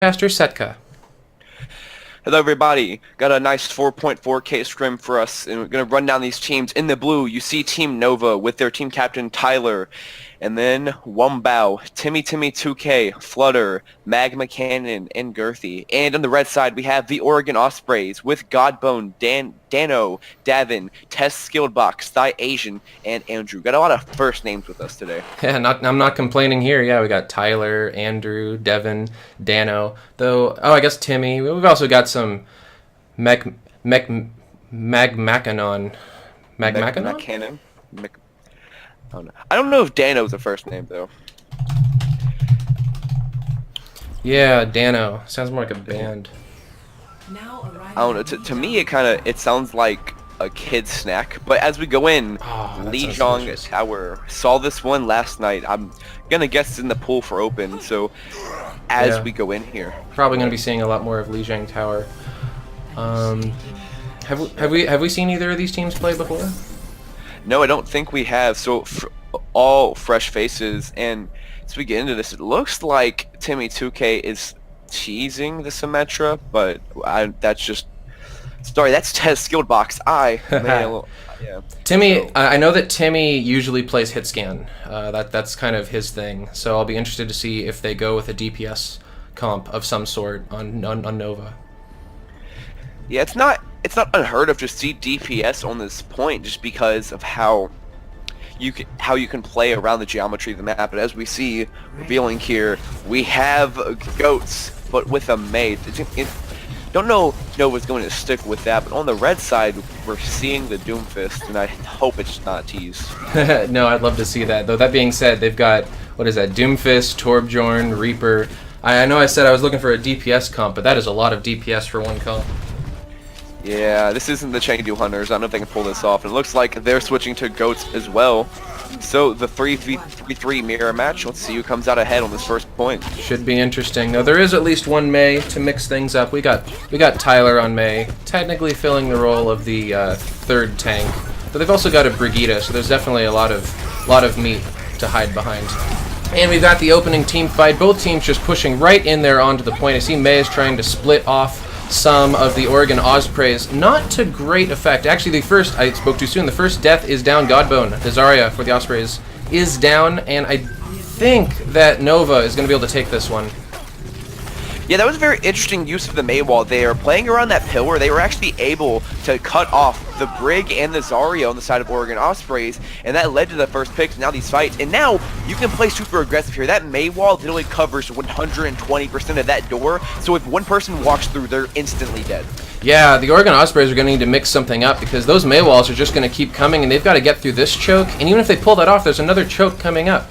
Pastor Setca. Hello everybody, got a nice 4.4k scrim for us, and we're going to run down these teams. In the blue, you see Team Nova with their team captain Tyler, and then Wumbou, Timmy 2K, Flutter, MagMacanon, and Girthy. And on the red side, we have the Oregon Ospreys with Godbone, Dano, Devin, TeSkilledBox, ThyAsian, and Andrew. Got a lot of first names with us today. Yeah, I'm not complaining here. Yeah, we got Tyler, Andrew, Devin, Dano. Though, I guess Timmy. We've also got some MagMacanon. MagMacanon? I don't know if Dano's a first name though. Yeah, Dano. Sounds more like a band. I don't know. To me, it sounds like a kid's snack. But as we go in, Lijiang Tower saw this one last night. I'm gonna guess it's in the pool for open. So as we go in here, probably gonna be seeing a lot more of Lijiang Tower. Have we seen either of these teams play before? No, I don't think we have. So all fresh faces, and as we get into this, it looks like Timmy 2K is teasing the Symmetra, but that's just sorry. That's TeSkilledBox. Yeah. Timmy, so. I know that Timmy usually plays hit scan. That's kind of his thing. So I'll be interested to see if they go with a DPS comp of some sort on Nova. Yeah, it's not unheard of to see DPS on this point, just because of how you can play around the geometry of the map. But as we see revealing here, we have goats, but with a mate. Don't know if Nova's going to stick with that, but on the red side, we're seeing the Doomfist, and I hope it's not teased. No, I'd love to see that. Though that being said, they've got, what is that, Doomfist, Torbjorn, Reaper. I know I said I was looking for a DPS comp, but that is a lot of DPS for one comp. Yeah, this isn't the Chengdu Hunters. I don't know if they can pull this off. And it looks like they're switching to goats as well. So the 3v3 mirror match. Let's see who comes out ahead on this first point. Should be interesting. Now there is at least one Mei to mix things up. We got Tyler on Mei, technically filling the role of the third tank. But they've also got a Brigitte, so there's definitely a lot of meat to hide behind. And we've got the opening team fight. Both teams just pushing right in there onto the point. I see Mei is trying to split off some of the Oregon Ospreys, not to great effect. Actually, I spoke too soon. The first death is down. Godbone, the Zarya for the Ospreys, is down, and I think that Nova is going to be able to take this one. Yeah, that was a very interesting use of the Mei wall there. Playing around that pillar, they were actually able to cut off the Brig and the Zarya on the side of Oregon Ospreys, and that led to the first picks. Now these fights, and now you can play super aggressive here. That Mei wall literally covers 120% of that door, so if one person walks through, they're instantly dead. Yeah, the Oregon Ospreys are going to need to mix something up, because those Mei walls are just going to keep coming, and they've got to get through this choke, and even if they pull that off, there's another choke coming up.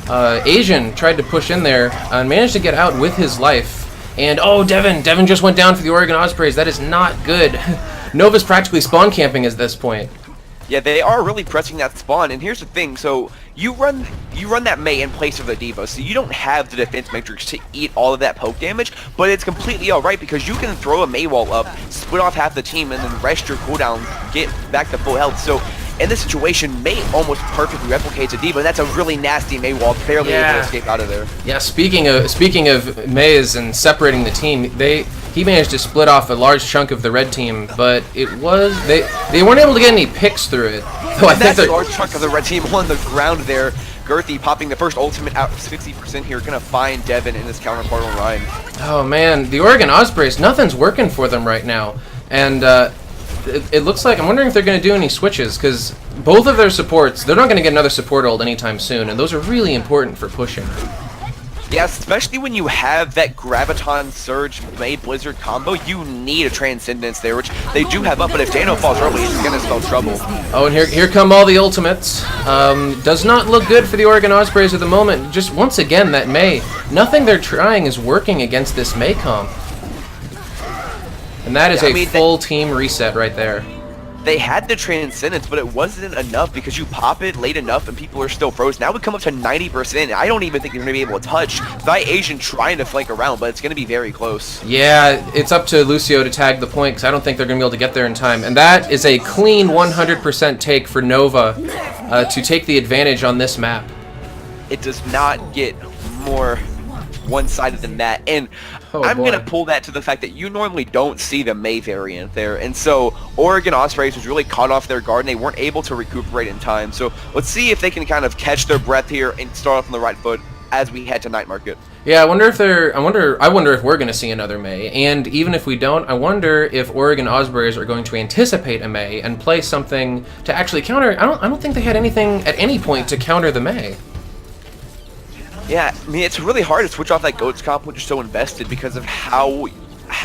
Asian tried to push in there and managed to get out with his life. And oh, Devin just went down for the Oregon Ospreys. That is not good. Nova's practically spawn camping at this point. Yeah, they are really pressing that spawn. And here's the thing: so you run that Mei in place of the D.Va, so you don't have the defense matrix to eat all of that poke damage. But it's completely all right because you can throw a Mei wall up, split off half the team, and then rest your cooldown, get back to full health. So in this situation, Mei almost perfectly replicates a D.Va, and that's a really nasty Mei wall, barely able to escape out of there. Yeah, speaking of Mei's and separating the team, he managed to split off a large chunk of the red team, but it was they weren't able to get any picks through it. So I think a large chunk of the red team on the ground there. Girthy popping the first ultimate out 60% here, gonna find Devin in his counterpart on Ryan. Oh man, the Oregon Ospreys, nothing's working for them right now, and it looks like, I'm wondering if they're going to do any switches, because both of their supports, they're not going to get another support ult anytime soon, and those are really important for pushing. Yeah, especially when you have that Graviton Surge Mei Blizzard combo, you need a Transcendence there, which they do have up, but if Dano falls early, he's going to spell trouble. Oh, and here come all the ultimates. Does not look good for the Oregon Ospreys at the moment. Just once again, that Mei, nothing they're trying is working against this Mei comp. And that is a full team reset right there. They had the Transcendence, but it wasn't enough because you pop it late enough and people are still frozen. Now we come up to 90%. I don't even think they're going to be able to touch. ThyAsian trying to flank around, but it's going to be very close. Yeah, it's up to Lucio to tag the point because I don't think they're going to be able to get there in time. And that is a clean 100% take for Nova to take the advantage on this map. It does not get more one-sided than that. And Oh, I'm boy. going to pull that to the fact that you normally don't see the Mei variant there. And so Oregon Ospreys was really caught off their guard, and they weren't able to recuperate in time. So let's see if they can kind of catch their breath here and start off on the right foot as we head to Night Market. Yeah, I wonder if we're going to see another Mei, and even if we don't, I wonder if Oregon Ospreys are going to anticipate a Mei and play something to actually counter. I don't think they had anything at any point to counter the Mei. Yeah, I mean, it's really hard to switch off that Goats comp when you're so invested because of how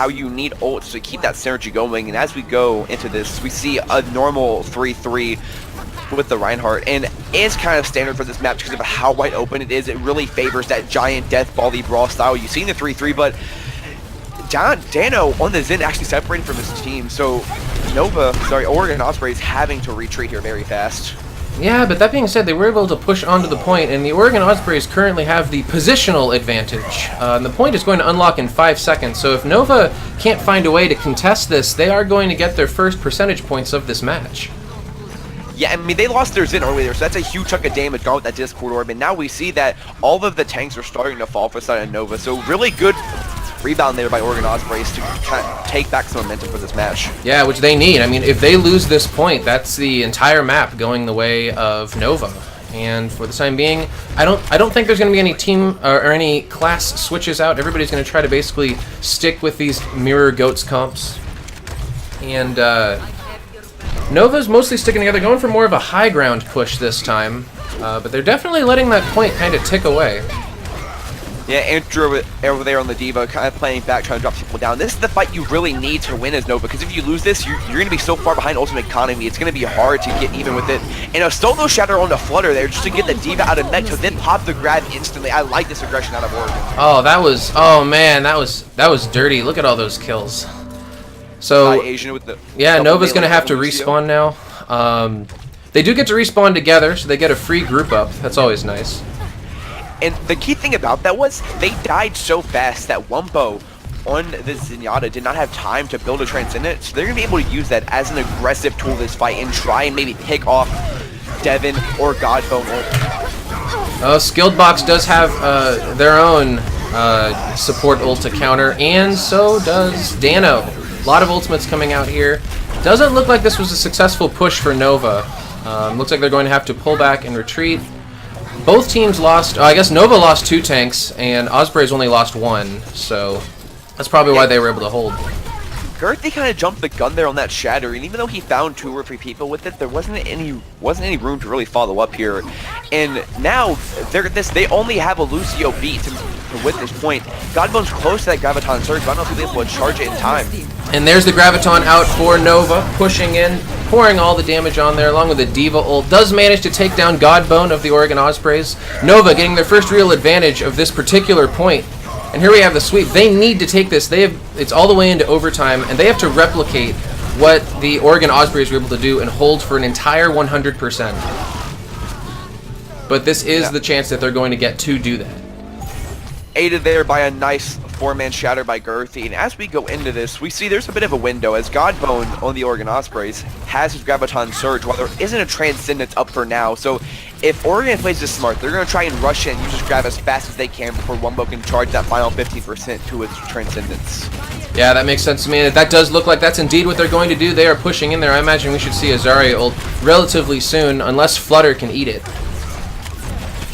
you need ults to keep that synergy going. And as we go into this, we see a normal 3-3 with the Reinhardt, and it's kind of standard for this map because of how wide open it is. It really favors that giant death bally brawl style you see in the 3-3, but Dano on the Zen actually separated from his team, so Oregon Ospreys having to retreat here very fast. Yeah, but that being said, they were able to push onto the point, and the Oregon Ospreys currently have the positional advantage. And the point is going to unlock in 5 seconds, so if Nova can't find a way to contest this, they are going to get their first percentage points of this match. Yeah, I mean, they lost their Zen earlier, so that's a huge chunk of damage gone with that Discord Orb, and now we see that all of the tanks are starting to fall for the side of Nova, so really good rebound there by Oregon Ospreys to kind of take back some momentum for this match. Yeah, which they need. I mean, if they lose this point, that's the entire map going the way of Nova. And for the time being, I don't think there's going to be any team or any class switches out. Everybody's going to try to basically stick with these mirror Goats comps. And Nova's mostly sticking together, going for more of a high ground push this time. But they're definitely letting that point kind of tick away. Yeah, Andrew over there on the D.Va, kind of playing back, trying to drop people down. This is the fight you really need to win as Nova, because if you lose this, you're going to be so far behind Ultimate Economy, it's going to be hard to get even with it. And a solo shatter on the Flutter there, just to get the D.Va out of mech, to then pop the grab instantly. I like this aggression out of Oregon. Oh man, that was dirty. Look at all those kills. So, ThyAsian with the yeah, Nova's going to have to respawn now. They do get to respawn together, so they get a free group up. That's always nice. And the key thing about that was they died so fast that Wumbou on the Zenyatta did not have time to build a Transcendent, so they're going to be able to use that as an aggressive tool this fight and try and maybe pick off Devin or Godbone. TeSkilledBox does have their own support ult to counter, and so does Dano. A lot of ultimates coming out here. Doesn't look like this was a successful push for Nova. Looks like they're going to have to pull back and retreat. Both teams lost, I guess Nova lost 2 tanks, and Ospreys only lost 1, so that's probably why they were able to hold. Girthy kind of jumped the gun there on that shatter, and even though he found 2 or 3 people with it, there wasn't any room to really follow up here. And now they only have a Lucio beat to win this point. Godbone's close to that Graviton Surge, but I don't know if he'll be able to charge it in time. And there's the Graviton out for Nova, pushing in, pouring all the damage on there, along with the D.Va ult. Does manage to take down Godbone of the Oregon Ospreys. Nova getting their first real advantage of this particular point. And here we have the sweep. They need to take this. It's all the way into overtime, and they have to replicate what the Oregon Ospreys were able to do and hold for an entire 100%. But this is the chance that they're going to get to do that. Aided there by a nice 4-man shatter by Girthy, and as we go into this, we see there's a bit of a window as Godbone on the Oregon Ospreys has his Graviton Surge, while there isn't a Transcendence up for now. So if Oregon plays this smart, they're going to try and rush in and use this grab as fast as they can before Wumbou can charge that final 15% to its Transcendence. Yeah, that makes sense to me. That does look like that's indeed what they're going to do. They are pushing in there. I imagine we should see a Zarya ult relatively soon, unless Flutter can eat it.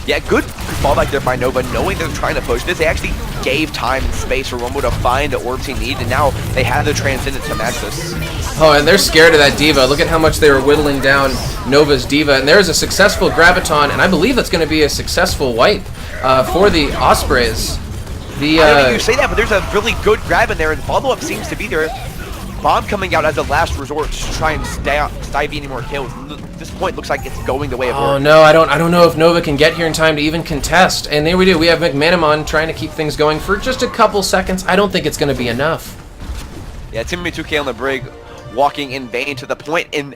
Yeah, good fallback there by Nova, knowing they're trying to push this. They actually gave time and space for Wumbou to find the orbs he needs, and now they have the Transcendence to match this. Oh, and they're scared of that D.Va. Look at how much they were whittling down Nova's D.Va. And there's a successful Graviton, and I believe that's going to be a successful wipe for the Ospreys. I mean, you say that, but there's a really good grab in there, and follow-up seems to be there. Bomb coming out as a last resort to try and stymie any more kills. This point looks like it's going the way of Oregon. Oh no, I don't know if Nova can get here in time to even contest. And there we do. We have MagMacanon trying to keep things going for just a couple seconds. I don't think it's going to be enough. Yeah, Timmy 2K on the brig, walking in vain to the point, and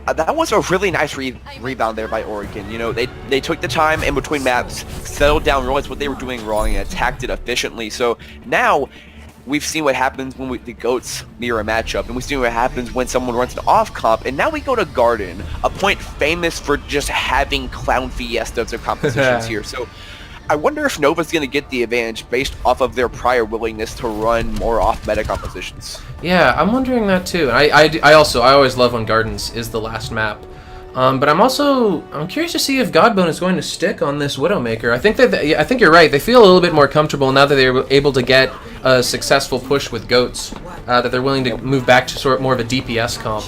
that was a really nice rebound there by Oregon. You know, they took the time in between maps, settled down, realized what they were doing wrong, and attacked it efficiently. So now we've seen what happens when the Goats mirror a matchup, and we've seen what happens when someone runs an off-comp, and now we go to Garden, a point famous for just having clown fiestas of compositions here. So I wonder if Nova's going to get the advantage based off of their prior willingness to run more off-meta compositions. Yeah, I'm wondering that too. I always love when Gardens is the last map. But I'm curious to see if Godbone is going to stick on this Widowmaker. I think you're right. They feel a little bit more comfortable now that they're able to get a successful push with goats. That they're willing to move back to sort of more of a DPS comp.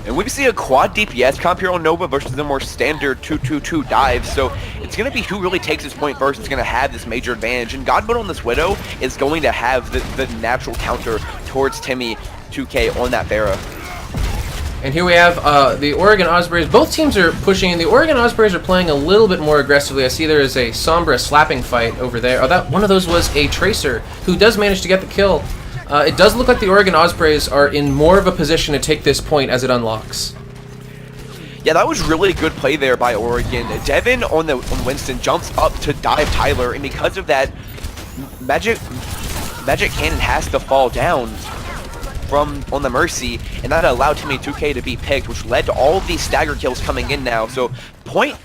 And we see a quad DPS comp here on Nova versus the more standard 2-2-2 dive. So it's going to be who really takes this point first is going to have this major advantage. And Godbone on this Widow is going to have the natural counter towards Timmy 2K on that Pharah. And here we have the Oregon Ospreys. Both teams are pushing, and the Oregon Ospreys are playing a little bit more aggressively. I see there is a Sombra slapping fight over there. Oh, that one of those was a Tracer, who does manage to get the kill. It does look like the Oregon Ospreys are in more of a position to take this point as it unlocks. Yeah, that was really good play there by Oregon. Devin on Winston jumps up to dive Tyler, and because of that, MagMacanon has to fall down on the Mercy, and that allowed Timmy 2K to be picked, which led to all of these stagger kills coming in now. So point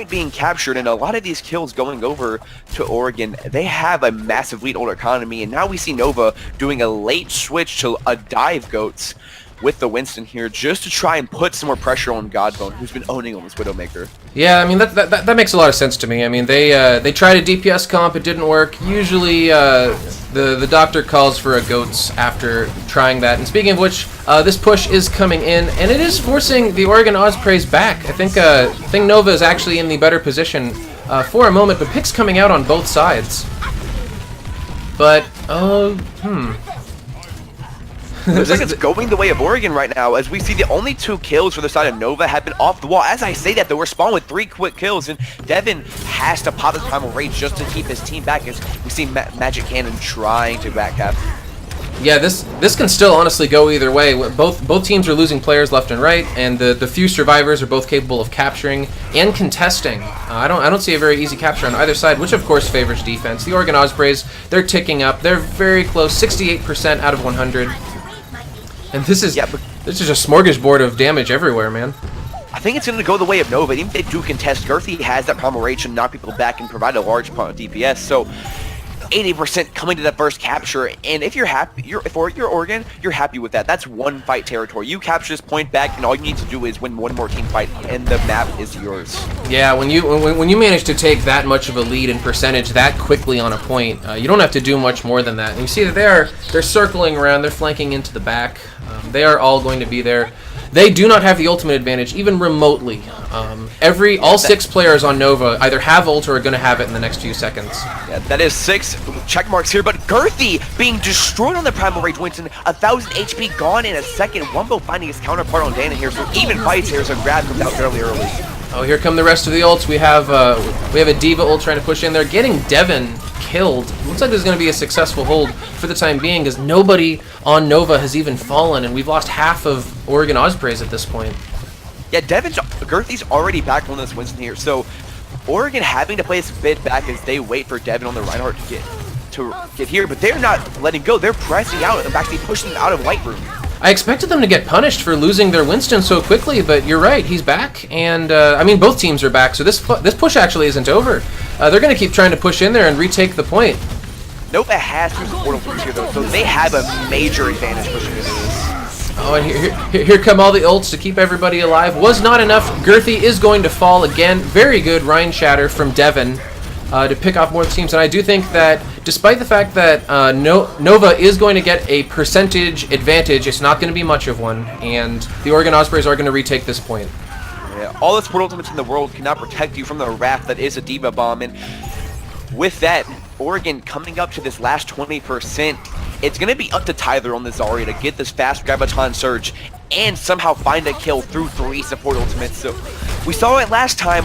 being captured, and a lot of these kills going over to Oregon. They have a massive lead on economy, and now we see Nova doing a late switch to a dive goats with the Winston here, just to try and put some more pressure on Godbone, who's been owning on this Widowmaker. Yeah, I mean that makes a lot of sense to me. I mean they tried a DPS comp, it didn't work. Usually the doctor calls for a goats after trying that. And speaking of which, this push is coming in, and it is forcing the Oregon Ospreys back. I think Nova is actually in the better position for a moment, but picks coming out on both sides. But Looks like it's going the way of Oregon right now, as we see the only 2 kills for the side of Nova have been off the wall. As I say that, they were spawned with 3 quick kills, and Devin has to pop his Primal Rage just to keep his team back, as we see MagMacanon trying to backcap. Yeah, this can still honestly go either way. Both teams are losing players left and right, and the few survivors are both capable of capturing and contesting. I don't see a very easy capture on either side, which of course favors defense. The Oregon Ospreys, they're ticking up. They're very close, 68% out of 100. And this is just a smorgasbord of damage everywhere, man. I think it's going to go the way of Nova. Even if they do contest, Girthy has that Primal Rage and knock people back and provide a large amount of DPS. So 80% coming to that first capture, and if you're happy, if you're Oregon, you're happy with that. That's one fight territory. You capture this point back, and all you need to do is win one more team fight, and the map is yours. Yeah, when you manage to take that much of a lead in percentage that quickly on a point, you don't have to do much more than that. And you see that they're circling around, they're flanking into the back. They are all going to be there. They do not have the ultimate advantage, even remotely. All 6 players on Nova either have ult or are going to have it in the next few seconds. Yeah, that is 6 check marks here, but Girthy being destroyed on the Primal Rage Winston, 1,000 HP gone in a second. Wumbou finding his counterpart on Dano here, so even fights here, so grab comes out fairly early. Oh, here come the rest of the ults. We have a D.Va ult trying to push in there, getting Devin killed. Looks like there's going to be a successful hold for the time being, because nobody on Nova has even fallen, and we've lost half of Oregon Ospreys at this point. Yeah, Girthy's already back on this Winston here, so Oregon having to play this bit back as they wait for Devin on the Reinhardt to get here, but they're not letting go. They're pressing out and actually pushing them out of White Room. I expected them to get punished for losing their Winston so quickly, but you're right, he's back, and I mean both teams are back, so this push actually isn't over. They're going to keep trying to push in there and retake the point. Nova has to support them here though, so they have a major advantage pushing into this. Oh, and here come all the ults to keep everybody alive. Was not enough. Girthy is going to fall again. Very good Rhine Shatter from Devin to pick off more teams, and I do think that despite the fact that Nova is going to get a percentage advantage, it's not going to be much of one, and the Oregon Ospreys are going to retake this point. Yeah, all the support ultimates in the world cannot protect you from the wrath that is a D.Va bomb, and with that, Oregon coming up to this last 20%, it's going to be up to Tyler on the Zarya to get this fast Graviton Surge and somehow find a kill through 3 support ultimates. So we saw it last time,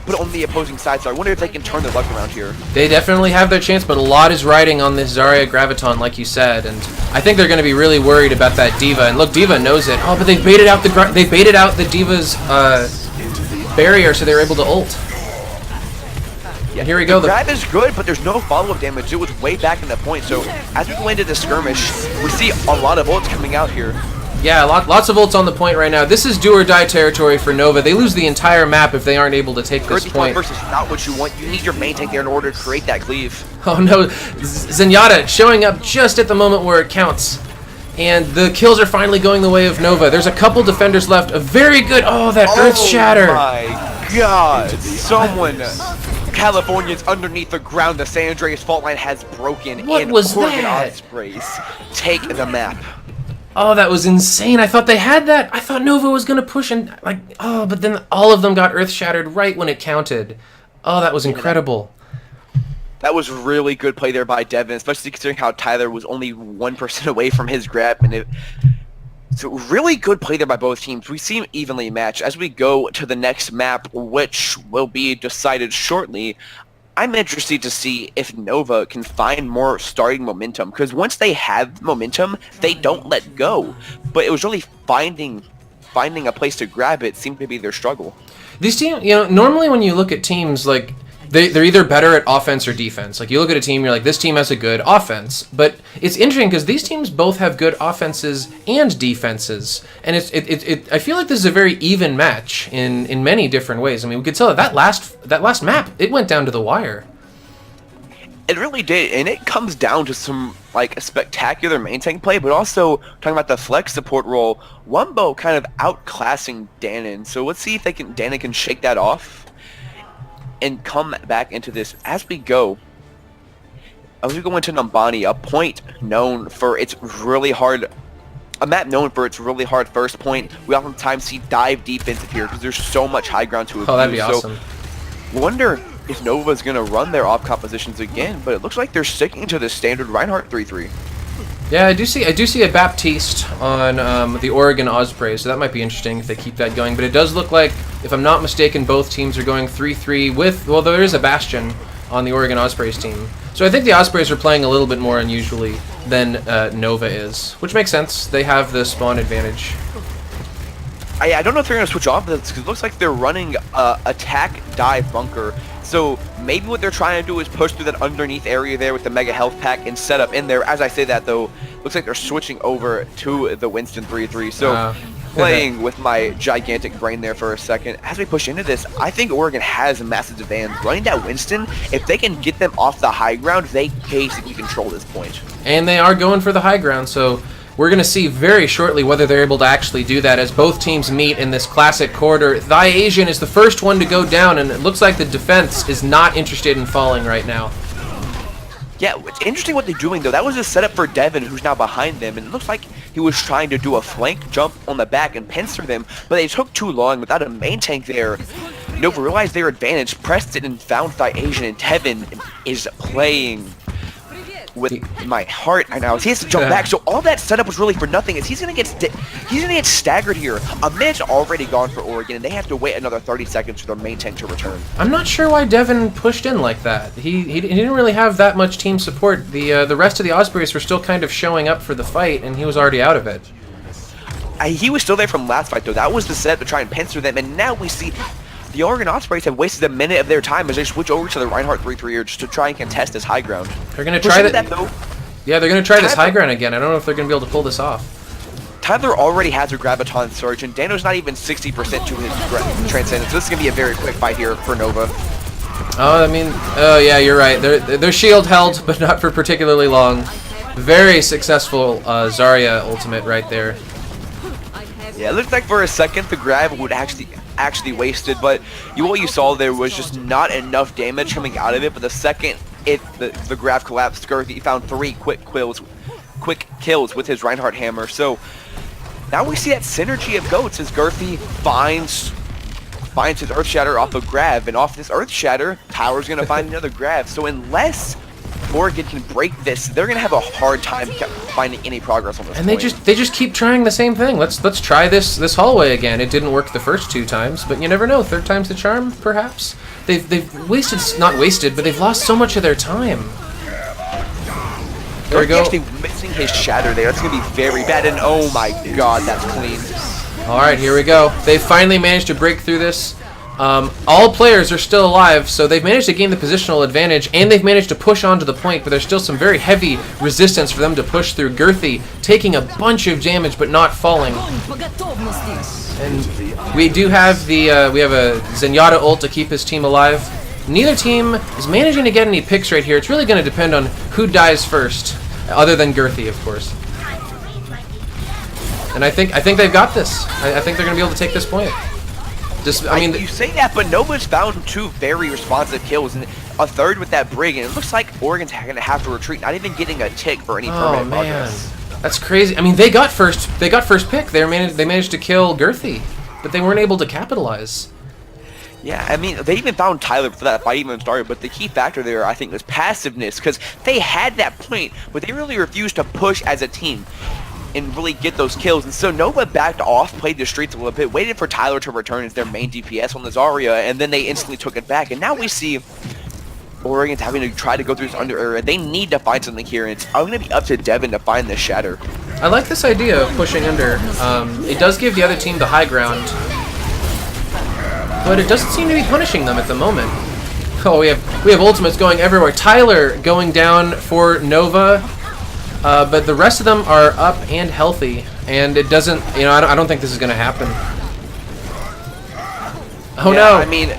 but on the opposing side, so I wonder if they can turn their luck around here. They definitely have their chance, but a lot is riding on this Zarya Graviton, like you said, and I think they're going to be really worried about that D.Va. And look, D.Va knows it. Oh, but they baited out the D.Va's barrier, so they were able to ult. Yeah, here we go. The grab is good, but there's no follow-up damage. It was way back in the point, so as we go into the skirmish, we see a lot of ults coming out here. Yeah, lots of ults on the point right now. This is do or die territory for Nova. They lose the entire map if they aren't able to take this point. Versus not what you want. You need your main tank there in order to create that cleave. Oh no, Zenyatta showing up just at the moment where it counts. And the kills are finally going the way of Nova. There's a couple defenders left. A very good... Oh, that Earth Shatter. Oh my god. Someone... California's underneath the ground. The San Andreas fault line has broken. What was that? Ospreys take the map. Oh, that was insane. I thought they had that. I thought Nova was going to push and... like, oh, but then all of them got Earth Shattered right when it counted. Oh, that was incredible. That was really good play there by Devin, especially considering how Tyler was only 1% away from his grab. And so really good play there by both teams. We seem evenly matched. As we go to the next map, which will be decided shortly, I'm interested to see if Nova can find more starting momentum. Because once they have momentum, they don't let go. But it was really finding a place to grab it seemed to be their struggle. These teams, you know, normally when you look at teams like... They're either better at offense or defense. Like, you look at a team, you're like, this team has a good offense. But it's interesting because these teams both have good offenses and defenses. And I feel like this is a very even match in many different ways. I mean, we could tell that last map, it went down to the wire. It really did, and it comes down to some like spectacular main tank play, but also talking about the flex support role, Wumbou kind of outclassing Dano. So let's see if Dano can shake that off and come back into this as we go. As we go into Numbani, a point known for its really hard, a map known for its really hard first point. We oftentimes see dive defensive here because there's so much high ground to abuse. Oh, that'd be awesome. So, wonder if Nova's gonna run their off compositions again, but it looks like they're sticking to the standard Reinhardt 3-3. Yeah, I do see a Baptiste on the Oregon Ospreys, so that might be interesting if they keep that going. But it does look like, if I'm not mistaken, both teams are going 3-3 with, well, there is a Bastion on the Oregon Ospreys team. So I think the Ospreys are playing a little bit more unusually than Nova is, which makes sense. They have the spawn advantage. I don't know if they're going to switch off this, because it looks like they're running attack dive bunker. So maybe what they're trying to do is push through that underneath area there with the mega health pack and set up in there. As I say that, though, looks like they're switching over to the Winston 3-3. So playing with my gigantic brain there for a second. As we push into this, I think Oregon has a massive advantage. Running that Winston, if they can get them off the high ground, they basically control this point. And they are going for the high ground, so we're going to see very shortly whether they're able to actually do that as both teams meet in this classic corridor. ThyAsian is the first one to go down, and it looks like the defense is not interested in falling right now. Yeah, it's interesting what they're doing, though. That was a setup for Devin, who's now behind them, and it looks like he was trying to do a flank jump on the back and pincer them, but they took too long without a main tank there. Nova realized their advantage, pressed it, and found ThyAsian, and Devin is playing with my heart right now. He has to jump back, so all that setup was really for nothing. As he's gonna get staggered here. A minute's already gone for Oregon, and they have to wait another 30 seconds for their main tank to return. I'm not sure why Devin pushed in like that. He didn't really have that much team support. The rest of the Ospreys were still kind of showing up for the fight, and he was already out of it. He was still there from last fight, though. That was the setup to try and pincer them, and now we see the Oregon Ospreys have wasted a minute of their time as they switch over to the Reinhardt 3-3 just to try and contest this high ground. They're going to try that, though. Yeah, they're going to try this high ground again. I don't know if they're going to be able to pull this off. Tyler already has a Graviton Surge, and Dano's not even 60% to his Transcendence. So this is going to be a very quick fight here for Nova. Oh, I mean, oh yeah, you're right. Their shield held, but not for particularly long. Very successful Zarya ultimate right there. Yeah, it looked like for a second the grab would actually wasted, but what you saw there was just not enough damage coming out of it. But the second the grab collapsed, Girthy found 3 quick kills with his Reinhardt hammer. So now we see that synergy of goats as Girthy finds his Earth Shatter off of grab, and off this Earth Shatter, Power's gonna find another grab. So unless Oregon can break this, they're gonna have a hard time finding any progress on this. And they just keep trying the same thing. Let's try this hallway again. It didn't work the first 2 times, but you never know. 3rd time's the charm, perhaps. They've wasted, not wasted, but they've lost so much of their time. There we go. Actually missing his shatter there. That's gonna be very bad. And oh my god, that's clean. All right, here we go. They finally managed to break through this. All players are still alive, so they've managed to gain the positional advantage, and they've managed to push onto the point, but there's still some very heavy resistance for them to push through. Girthy taking a bunch of damage, but not falling. And we do have we have a Zenyatta ult to keep his team alive. Neither team is managing to get any picks right here. It's really going to depend on who dies first, other than Girthy, of course. And I think they've got this. I think they're going to be able to take this point. I mean, you say that, but Nova's found 2 very responsive kills and a third with that Brig, and it looks like Oregon's going to have to retreat, not even getting a tick for any permanent progress. That's crazy. I mean, they got first pick. They managed to kill Girthy, but they weren't able to capitalize. Yeah, I mean, they even found Tyler for that fight even started, but the key factor there, I think, was passiveness, because they had that point, but they really refused to push as a team and really get those kills. And so Nova backed off, played the streets a little bit, waited for Tyler to return as their main DPS on the Zarya, and then they instantly took it back. And now we see Oregon's having to try to go through this under area. They need to find something here, and it's going to be up to Devin to find this shatter. I like this idea of pushing under. It does give the other team the high ground, but it doesn't seem to be punishing them at the moment. Oh, we have ultimates going everywhere. Tyler going down for Nova. But the rest of them are up and healthy, and it doesn't, I don't think this is going to happen. Oh no! I mean,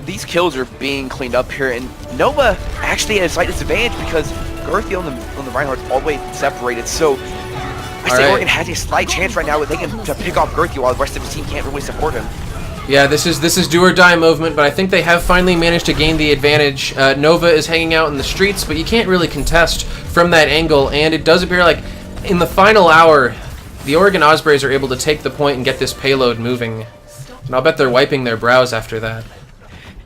these kills are being cleaned up here, and Nova actually has a slight disadvantage because Girthy on the Reinhardt's all the way separated, so I say Oregon has a slight chance right now where they can to pick off Girthy while the rest of the team can't really support him. Yeah, this is do or die movement, but I think they have finally managed to gain the advantage. Nova is hanging out in the streets, but you can't really contest from that angle, and it does appear like in the final hour, the Oregon Ospreys are able to take the point and get this payload moving. And I'll bet they're wiping their brows after that.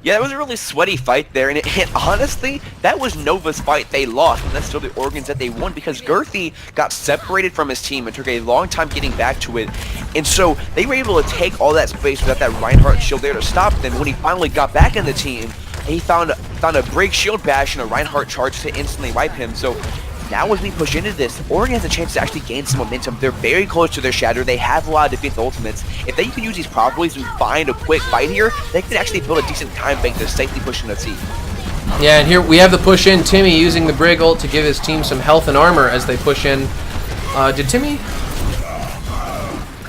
Yeah, that was a really sweaty fight there, and honestly, that was Nova's fight they lost, and that's still the Oregon's that they won, because Girthy got separated from his team and took a long time getting back to it, and so they were able to take all that space without that Reinhardt shield there to stop them. When he finally got back in the team, he found a break shield bash and a Reinhardt charge to instantly wipe him, so now as we push into this, Oregon has a chance to actually gain some momentum. They're very close to their shatter. They have a lot of defensive ultimates. If they can use these properly to find a quick fight here, they can actually build a decent time bank to safely push into C. Yeah, and here we have the push in. Timmy using the Brig ult to give his team some health and armor as they push in. Did Timmy?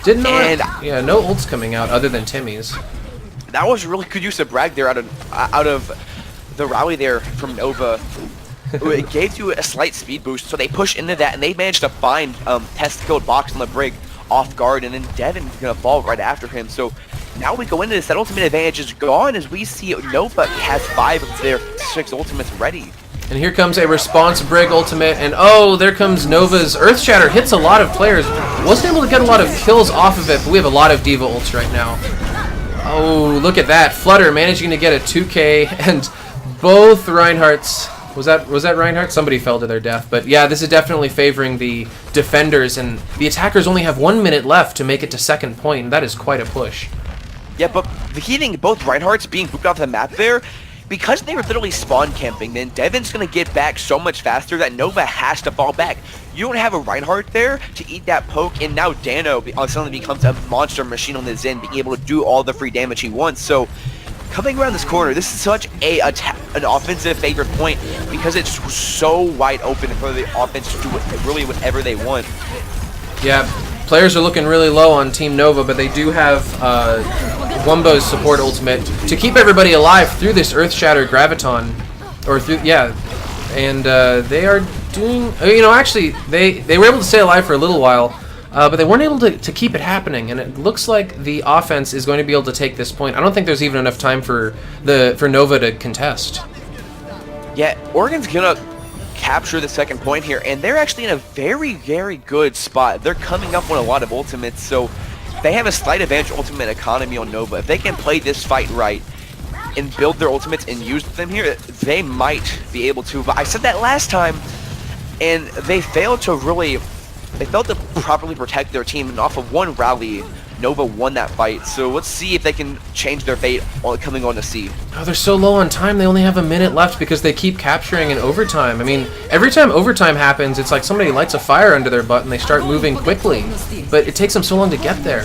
Did not. Yeah, no ults coming out other than Timmy's. That was a really good use of Bragg there out of the rally there from Nova. It gave you a slight speed boost, so they push into that, and they managed to find TeSkilledBox on the Brig off guard, and then Devin's going to fall right after him. So now we go into this. That ultimate advantage is gone as we see Nova has 5 of their 6 ultimates ready. And here comes a response Brig ultimate, and oh, there comes Nova's Earth Shatter. Hits a lot of players. Wasn't able to get a lot of kills off of it, but we have a lot of Diva ults right now. Oh, look at that. Flutter managing to get a 2K, and both Reinhardts. Was that Reinhardt? Somebody fell to their death. But yeah, this is definitely favoring the defenders, and the attackers only have 1 minute left to make it to second point, and that is quite a push. Yeah, but the key thing, both Reinhardts being booped off the map there, because they were literally spawn camping, then Devin's going to get back so much faster that Nova has to fall back. You don't have a Reinhardt there to eat that poke, and now Dano suddenly becomes a monster machine on the Zen, being able to do all the free damage he wants. So coming around this corner, this is such an offensive favorite point because it's so wide open for the offense to do really whatever they want. Yeah, players are looking really low on Team Nova, but they do have Wumbou's support ultimate to keep everybody alive through this Earth Shatter Graviton, or through and they are doing. Actually, they were able to stay alive for a little while. But they weren't able to keep it happening, and it looks like the offense is going to be able to take this point. I don't think there's even enough time for Nova to contest. Yeah, Oregon's gonna capture the second point here, and they're actually in a very, very good spot. They're coming up on a lot of ultimates, so they have a slight advantage ultimate economy on Nova. If they can play this fight right and build their ultimates and use them here, they might be able to. But I said that last time, and they failed to really. They failed to properly protect their team, and off of one rally, Nova won that fight. So let's see if they can change their fate while coming on to C. Oh, they're so low on time. They only have a minute left because they keep capturing in overtime. I mean, every time overtime happens, it's like somebody lights a fire under their butt and they start moving quickly. But it takes them so long to get there.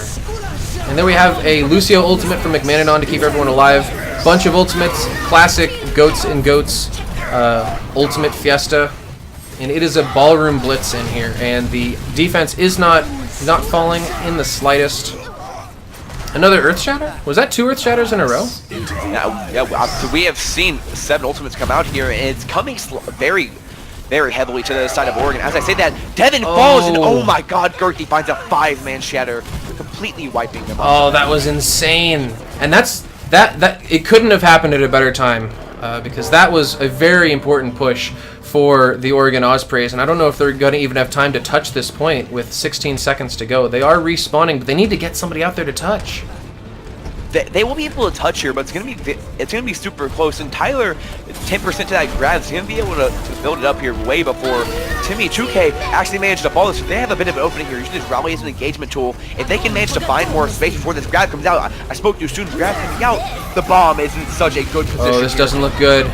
And then we have a Lucio ultimate from MagMacanon to keep everyone alive. Bunch of ultimates, classic Goats and Goats ultimate fiesta. And it is a ballroom blitz in here, and the defense is not falling in the slightest. Another Earth Shatter? Was that 2 Earth Shatters in a row? So we have seen 7 ultimates come out here, and it's coming very, very heavily to the side of Oregon. As I say that, Devin falls, and oh my god, Girthy finds a 5-man shatter, completely wiping them off. Oh, that was insane. And that it couldn't have happened at a better time, because that was a very important push for the Oregon Ospreys, and I don't know if they're going to even have time to touch this point with 16 seconds to go. They are respawning, but they need to get somebody out there to touch. They will be able to touch here, but it's gonna be super close. And Tyler, 10% to that grab, is gonna be able to build it up here way before Timmy 2K actually managed to fall this. They have a bit of an opening here. Using this rally as an engagement tool. If they can manage to find more space before this grab comes out, I spoke to soon. Grab coming out. The bomb is in such a good position. Oh, this doesn't look good.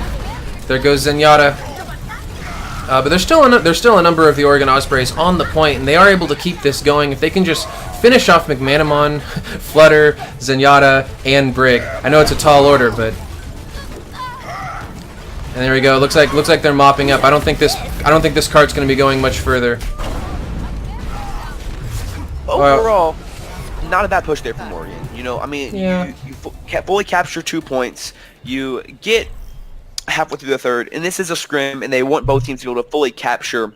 There goes Zenyatta. But there's still a number of the Oregon Ospreys on the point, and they are able to keep this going if they can just finish off MagMacanon, Flutter, Zenyatta, and Brig. I know it's a tall order, but and there we go. Looks like they're mopping up. I don't think this cart's going to be going much further. Overall, not a bad push there from Oregon. You know, I mean, yeah. you fully capture 2 points. You get halfway through the third, and this is a scrim, and they want both teams to be able to fully capture,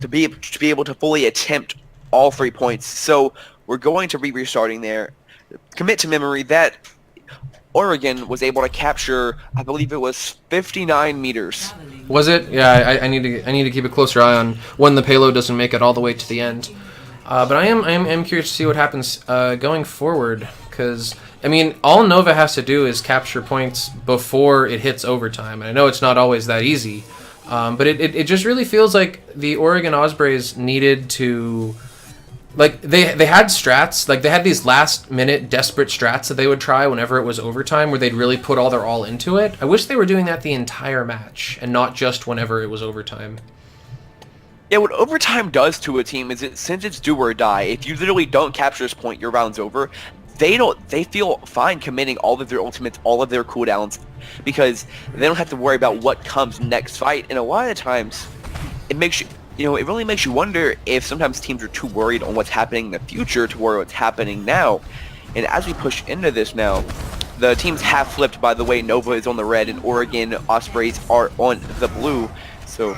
to be able to fully attempt all 3 points. So we're going to be restarting there. Commit to memory that Oregon was able to capture, I believe it was 59 meters. Was it? Yeah, I need to keep a closer eye on when the payload doesn't make it all the way to the end. But I am curious to see what happens going forward, because I mean, all Nova has to do is capture points before it hits overtime, and I know it's not always that easy, but it just really feels like the Oregon Ospreys needed to, like, they had strats, like they had these last minute desperate strats that they would try whenever it was overtime, where they'd really put all their all into it. I wish they were doing that the entire match and not just whenever it was overtime. Yeah, what overtime does to a team is since it's do or die, if you literally don't capture this point, your round's over. They feel fine committing all of their ultimates, all of their cooldowns, because they don't have to worry about what comes next fight. And a lot of the times, it makes you, it really makes you wonder if sometimes teams are too worried on what's happening in the future to worry what's happening now. And as we push into this now, the teams have flipped, by the way. Nova is on the red, and Oregon Ospreys are on the blue. So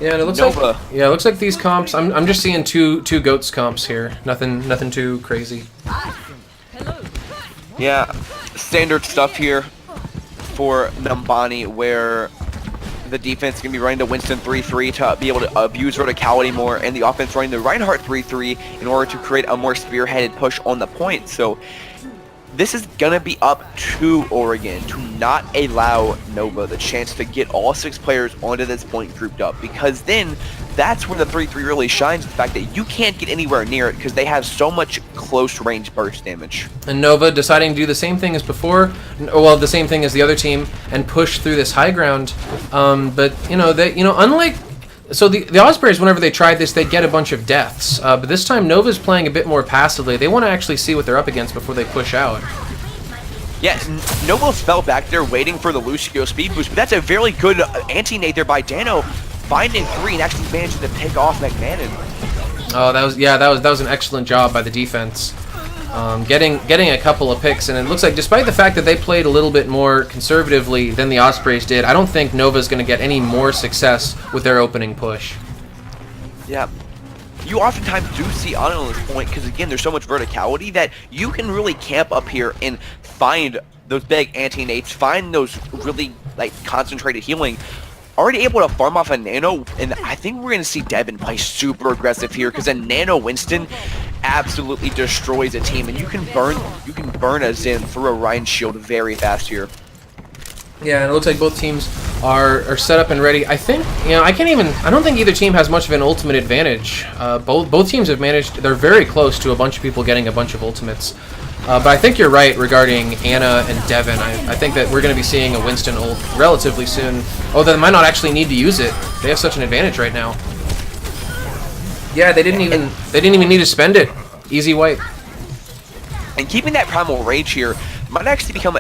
yeah, and it looks like these comps. I'm just seeing two goats comps here. Nothing too crazy. Yeah, standard stuff here for Numbani, where the defense can be running the Winston 3-3 to be able to abuse verticality more, and the offense running the Reinhardt 3-3 in order to create a more spearheaded push on the point. So this is going to be up to Oregon to not allow Nova the chance to get all 6 players onto this point grouped up, because then that's where the 3-3 really shines, the fact that you can't get anywhere near it because they have so much close range burst damage. And Nova deciding to do the same thing as before, well, the same thing as the other team, and push through this high ground. But unlike, so the Ospreys, whenever they tried this, they'd get a bunch of deaths. But this time, Nova's playing a bit more passively. They want to actually see what they're up against before they push out. Yeah, Nova fell back there waiting for the Lucio speed boost, but that's a very good anti-nade there by Dano, finding 3 and actually managing to pick off MagMacanon. Oh, that was an excellent job by the defense. Getting a couple of picks, and it looks like, despite the fact that they played a little bit more conservatively than the Ospreys did, I don't think Nova's going to get any more success with their opening push. Yeah, you oftentimes do see on this point, because again, there's so much verticality that you can really camp up here and find those big anti-nates, find those really concentrated healing. Already able to farm off a Nano, and I think we're going to see Devin play super aggressive here, because a Nano Winston absolutely destroys a team, and you can burn a Zen through a Ryan shield very fast here. Yeah, and it looks like both teams are set up and ready. I think, I don't think either team has much of an ultimate advantage. Both teams have managed, they're very close to a bunch of people getting a bunch of ultimates. But I think you're right regarding Anna and Devin. I think that we're going to be seeing a Winston ult relatively soon. Oh, they might not actually need to use it. They have such an advantage right now. Yeah, they didn't even need to spend it. Easy wipe. And keeping that Primal Rage here might actually become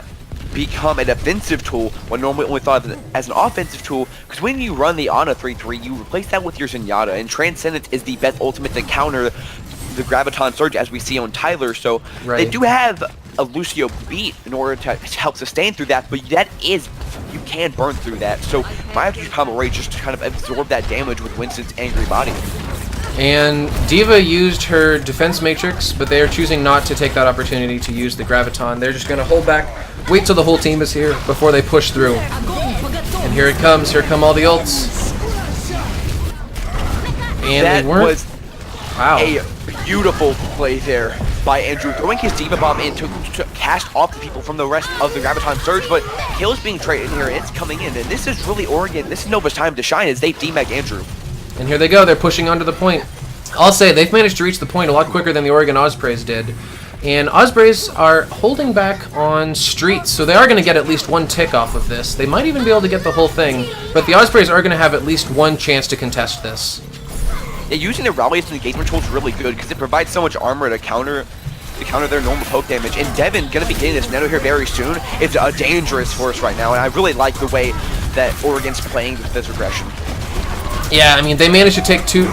a defensive tool when normally only thought of as an offensive tool, because when you run the Ana 3-3, you replace that with your Zenyatta, and Transcendence is the best ultimate to counter the Graviton Surge as we see on Tyler, so right. They do have a Lucio beat in order to help sustain through that, but that is, you can burn through that, so might have to use Primal Rage just to kind of absorb that damage with Winston's angry body. And D.Va used her defense matrix, but they are choosing not to take that opportunity to use the Graviton. They're just going to hold back, wait till the whole team is here before they push through. And here it comes. Here come all the ults. And that they weren't. Was wow. A beautiful play there by Andrew, throwing his D.Va bomb in to cast off the people from the rest of the Graviton Surge, but Kill's being traded here, and it's coming in. And this is really Oregon. This is Nova's time to shine as they demag Andrew. And here they go, they're pushing onto the point. I'll say, they've managed to reach the point a lot quicker than the Oregon Ospreys did. And Ospreys are holding back on streets, so they are going to get at least one tick off of this. They might even be able to get the whole thing, but the Ospreys are going to have at least one chance to contest this. Yeah, using the rallies and engagement tool is really good, because it provides so much armor to counter their normal poke damage. And Devin going to be getting this Nano here very soon. It's a dangerous force right now, and I really like the way that Oregon's playing with this aggression. Yeah, I mean, they managed to take two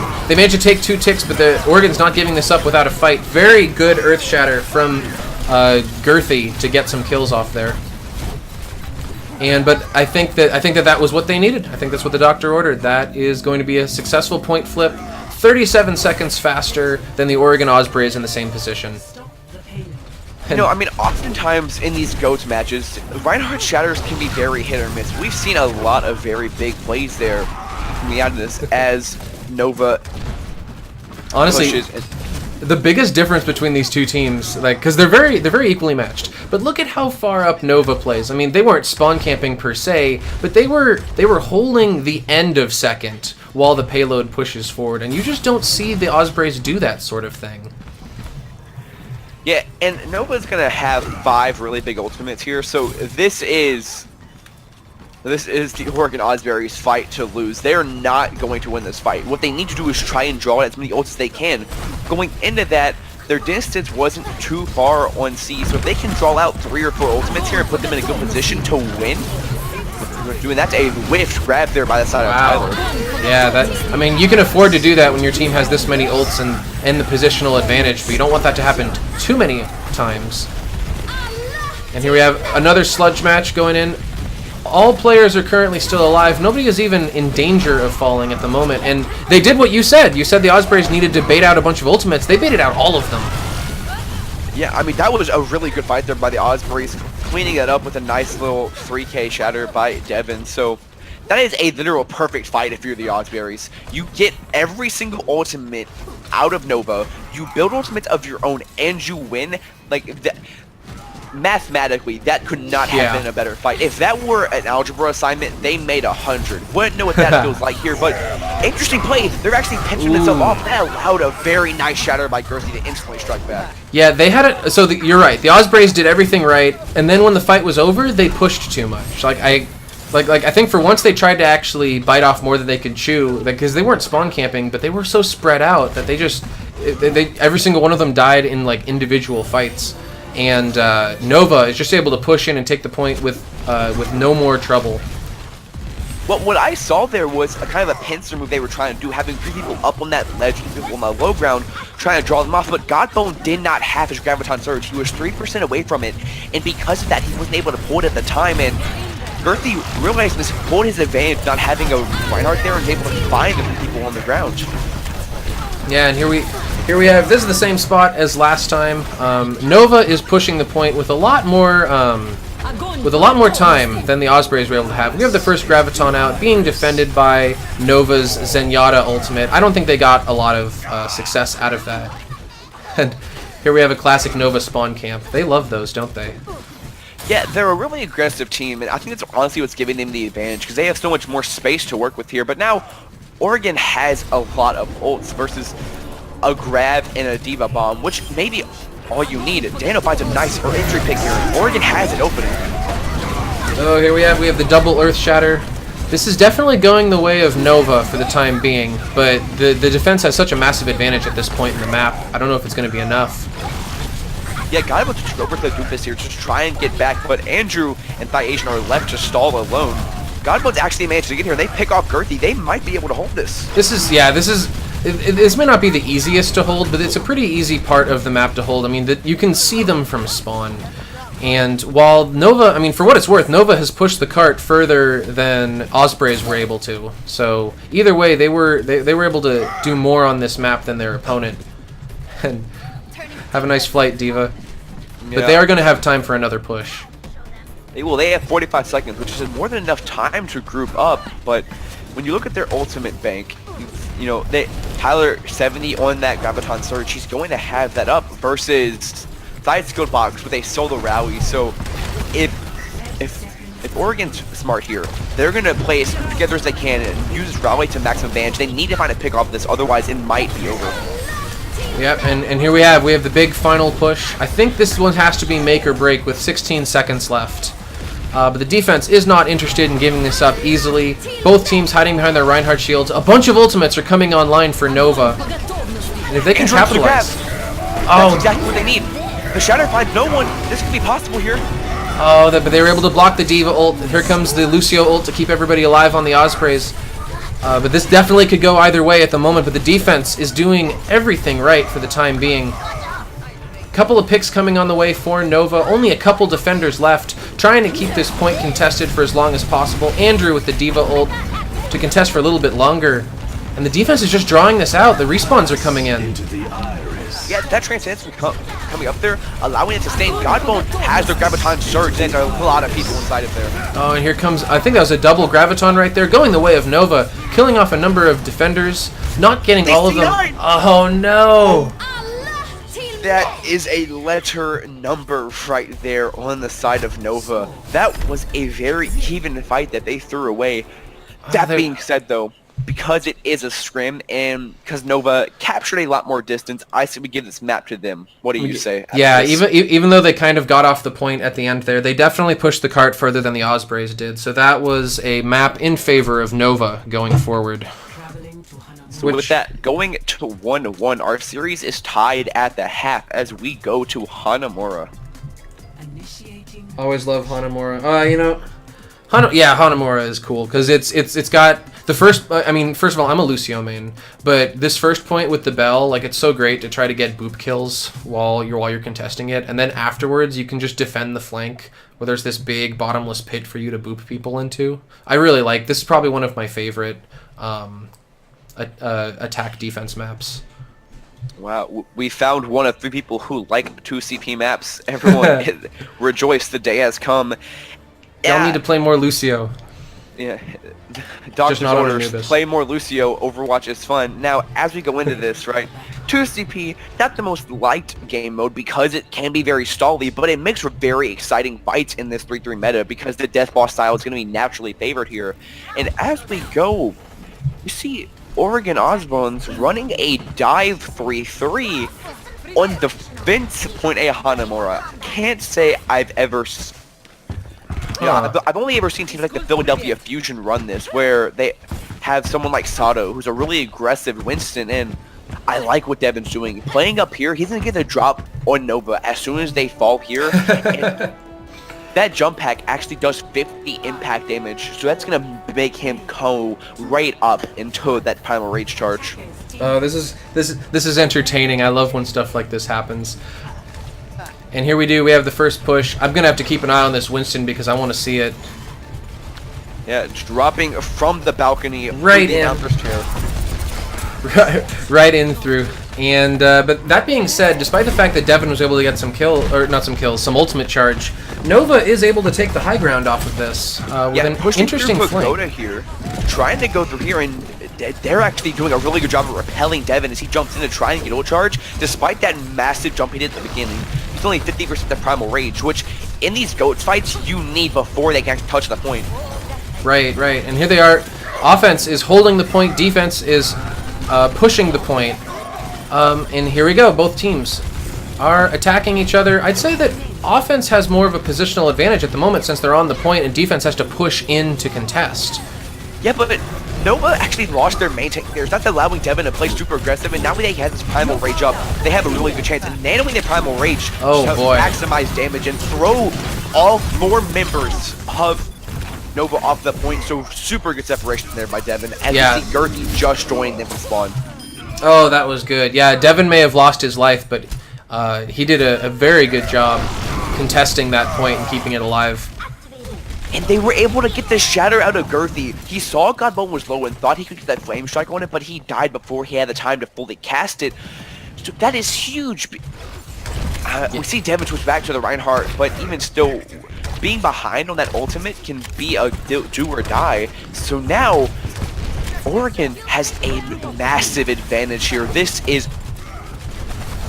ticks, but the Oregon's not giving this up without a fight. Very good Earth Shatter from Girthy to get some kills off there. But I think that was what they needed. I think that's what the doctor ordered. That is going to be a successful point flip, 37 seconds faster than the Oregon Ospreys in the same position. You know, I mean, oftentimes in these GOATS matches, Reinhardt Shatters can be very hit or miss. We've seen a lot of very big plays there coming out of this as Nova honestly pushes. The biggest difference between these two teams, like, because they're very equally matched, but look at how far up Nova plays. I mean, they weren't spawn camping per se, but they were holding the end of second while the payload pushes forward, and you just don't see the Ospreys do that sort of thing. Yeah, and Nova's gonna have 5 really big ultimates here, so this is the Oregon Ospreys' fight to lose. They are not going to win this fight. What they need to do is try and draw as many ults as they can. Going into that, their distance wasn't too far on C, so if they can draw out 3 or 4 ultimates here and put them in a good position to win, doing that's a whiffed grab there by the side of Tyler. Yeah, I mean, you can afford to do that when your team has this many ults and the positional advantage, but you don't want that to happen too many times. And here we have another sludge match going in. All players are currently still alive. Nobody is even in danger of falling at the moment. And they did what you said. You said the Ospreys needed to bait out a bunch of ultimates. They baited out all of them. Yeah, I mean, that was a really good fight there by the Ospreys, cleaning it up with a nice little 3K shatter by Devin. So that is a literal perfect fight if you're the Ospreys. You get every single ultimate out of Nova, you build ultimates of your own, and you win. Like, mathematically, that could not have been a better fight. If that were an algebra assignment, they made 100. Wouldn't know what that feels like here, but interesting play. They're actually pinching themselves off. That allowed a very nice shatter by Girthy to instantly strike back. Yeah, they had it. So you're right. The Ospreys did everything right, and then when the fight was over, they pushed too much. I think for once they tried to actually bite off more than they could chew, because they weren't spawn camping, but they were so spread out that every single one of them died in like individual fights. And Nova is just able to push in and take the point with no more trouble. Well, what I saw there was a kind of a pincer move they were trying to do, having 3 people up on that ledge, 3 people on the low ground, trying to draw them off, but Godbone did not have his Graviton Surge. He was 3% away from it, and because of that, he wasn't able to pull it at the time, and Girthy realized this, pulled his advantage, not having a Reinhardt there, and was able to find the 3 people on the ground. Yeah, and here we have, this is the same spot as last time. Nova is pushing the point with a lot more time than the Ospreys were able to have. We have the first Graviton out, being defended by Nova's Zenyatta ultimate. I don't think they got a lot of success out of that. And here we have a classic Nova spawn camp. They love those, don't they? Yeah, they're a really aggressive team, and I think that's honestly what's giving them the advantage, because they have so much more space to work with here. But now, Oregon has a lot of ults versus a grab and a D.Va bomb, which may be all you need. Dano finds a nice entry pick here. Oregon has it opening. Oh, here we have the double Earth Shatter. This is definitely going the way of Nova for the time being, but the defense has such a massive advantage at this point in the map. I don't know if it's going to be enough. Yeah, Godbone to go over the Doofus here, just try and get back, but Andrew and ThyAsian are left to stall alone. Godbone's actually managed to get here, and they pick off Girthy. They might be able to hold this. This may not be the easiest to hold, but it's a pretty easy part of the map to hold. I mean, you can see them from spawn. And while Nova, I mean, for what it's worth, Nova has pushed the cart further than Ospreys were able to. So either way, they were able to do more on this map than their opponent. And have a nice flight, Diva. Yeah. But they are going to have time for another push. They have 45 seconds, which is more than enough time to group up. But when you look at their ultimate bank, you know, Tyler 70 on that Graviton Surge, he's going to have that up versus TeSkilledBox with a solo rally. So if Oregon's smart here, they're going to play as together as they can and use this rally to maximum advantage. They need to find a pick off this, otherwise it might be over. Yep, and here we have the big final push. I think this one has to be make or break with 16 seconds left. But the defense is not interested in giving this up easily. Both teams hiding behind their Reinhardt shields. A bunch of ultimates are coming online for Nova. And if they can capitalize... That's exactly what they need. The Shatter finds no one. This could be possible here. Oh, but they were able to block the Diva ult. Here comes the Lucio ult to keep everybody alive on the Ospreys. But this definitely could go either way at the moment, but the defense is doing everything right for the time being. Couple of picks coming on the way for Nova. Only a couple defenders left, trying to keep this point contested for as long as possible. Andrew with the Diva ult to contest for a little bit longer. And the defense is just drawing this out. The respawns are coming in. Yeah, that Transcendence coming up there, allowing it to stay. Godbone has their Graviton Surge, and there are a lot of people inside of there. Oh, and here comes, I think that was a double Graviton right there, going the way of Nova, killing off a number of defenders, not getting all of them. Oh, no. That is a letter number right there on the side of Nova. That was a very even fight that they threw away. That being said, though, because it is a scrim and because Nova captured a lot more distance, I say we give this map to them. What do you say? Yeah, even though they kind of got off the point at the end there, they definitely pushed the cart further than the Ospreys did. So that was a map in favor of Nova going forward. So with that, going to 1-1, our series is tied at the half as we go to Hanamura. Always love Hanamura. You know, Hanamura is cool because it's got the first. I mean, first of all, I'm a Lucio main, but this first point with the bell, like, it's so great to try to get boop kills while you're contesting it, and then afterwards you can just defend the flank where there's this big bottomless pit for you to boop people into. I really like this. Is probably one of my favorite attack defense maps. Wow, we found one of 3 people who like 2 CP maps. Everyone rejoice, the day has come. Y'all need to play more Lucio. Yeah, Doctor's orders, play more Lucio, Overwatch is fun. Now, as we go into this, right, 2CP, not the most liked game mode because it can be very stally, but it makes for very exciting fights in this 3-3 meta because the death boss style is going to be naturally favored here. And as we go, you see Oregon Osbone's running a dive 3-3 on defense point A Hanamura. Can't say I've ever... Yeah, I've only ever seen teams like the Philadelphia Fusion run this, where they have someone like Sato, who's a really aggressive Winston, and I like what Devin's doing. Playing up here, he's going to get a drop on Nova as soon as they fall here. And that jump pack actually does 50 impact damage, so that's going to make him go right up into that primal rage charge. Oh, this is entertaining. I love when stuff like this happens. And here we have the first push. I'm going to have to keep an eye on this Winston because I want to see it. Yeah, dropping from the balcony. Right in. Right in through. And, but that being said, despite the fact that Devin was able to get some some ultimate charge, Nova is able to take the high ground off of this with an interesting flank. Here, trying to go through here, and they're actually doing a really good job of repelling Devin as he jumps in to try and get ult charge. Despite that massive jump he did at the beginning, he's only 50% of primal rage, which in these goat fights you need before they can actually touch the point. Right. And here they are. Offense is holding the point. Defense is pushing the point. And here we go. Both teams are attacking each other. I'd say that offense has more of a positional advantage at the moment since they're on the point, and defense has to push in to contest. Yeah, but Nova actually lost their main tank there. It's not allowing Devin to play super aggressive, and now that he has his Primal Rage up, they have a really good chance. And nanoing their Primal Rage to maximize damage and throw all 4 members of Nova off the point. So super good separation there by Devin. And you see Girthy just joining them from spawn. Oh, that was good. Yeah, Devin may have lost his life, but he did a very good job contesting that point and keeping it alive. And they were able to get the shatter out of Girthy. He saw Godbone was low and thought he could get that flame strike on it, but he died before he had the time to fully cast it. So that is huge. We see Devin switch back to the Reinhardt, but even still, being behind on that ultimate can be a do or die. So now, Oregon has a massive advantage here. This is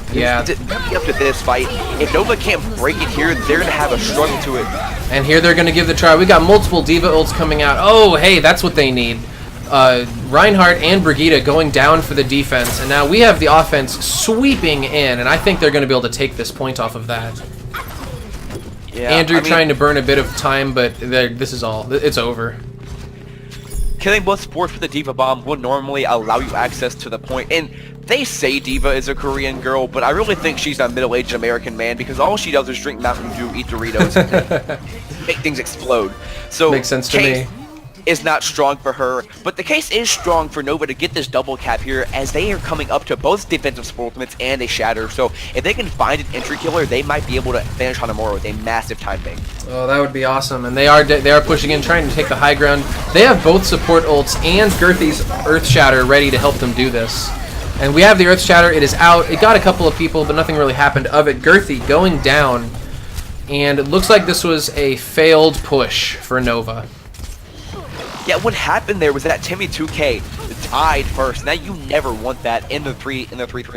up to this fight. If Nova can't break it here, they're going to have a struggle to it. And here they're going to give the try. We got multiple Diva ults coming out. Oh, hey, that's what they need. Reinhardt and Brigitte going down for the defense, and now we have the offense sweeping in, and I think they're going to be able to take this point off of that. Yeah, Andrew trying to burn a bit of time, but this is all. It's over. Killing both supports with the Diva Bomb will normally allow you access to the point, and they say Diva is a Korean girl, but I really think she's a middle-aged American man because all she does is drink Mountain Dew, eat Doritos, and make things explode. So makes sense to me. Is not strong for her, but the case is strong for Nova to get this double cap here as they are coming up to both defensive support ultimates and a shatter. So if they can find an entry killer, they might be able to finish Hanamura with a massive time bank. Oh, that would be awesome. And they are pushing in, trying to take the high ground. They have both support ults and Girthy's Earth Shatter ready to help them do this. And we have the Earth Shatter. It is out. It got a couple of people, but nothing really happened of it. Girthy going down. And it looks like this was a failed push for Nova. Yeah, what happened there was that Timmy 2K died first. Now you never want that in the 3-3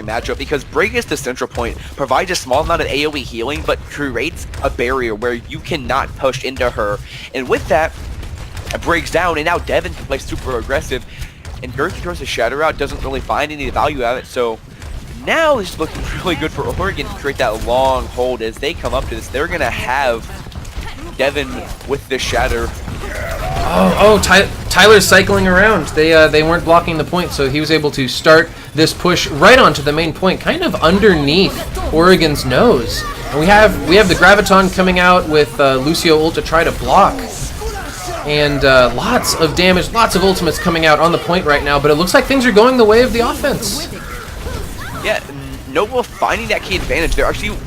matchup because Brig is the central point, provides a small amount of AoE healing, but creates a barrier where you cannot push into her. And with that, Brig's down, and now Devin can play super aggressive. And Girthy throws a shatter out, doesn't really find any value out of it. So now it's looking really good for Oregon to create that long hold as they come up to this. They're going to have Devin with the shatter. Tyler's cycling around. They weren't blocking the point, so he was able to start this push right onto the main point, kind of underneath Oregon's nose. And we have the Graviton coming out with Lucio ult to try to block. And lots of damage, lots of ultimates coming out on the point right now, but it looks like things are going the way of the offense. Yeah, Nova finding that key advantage there actually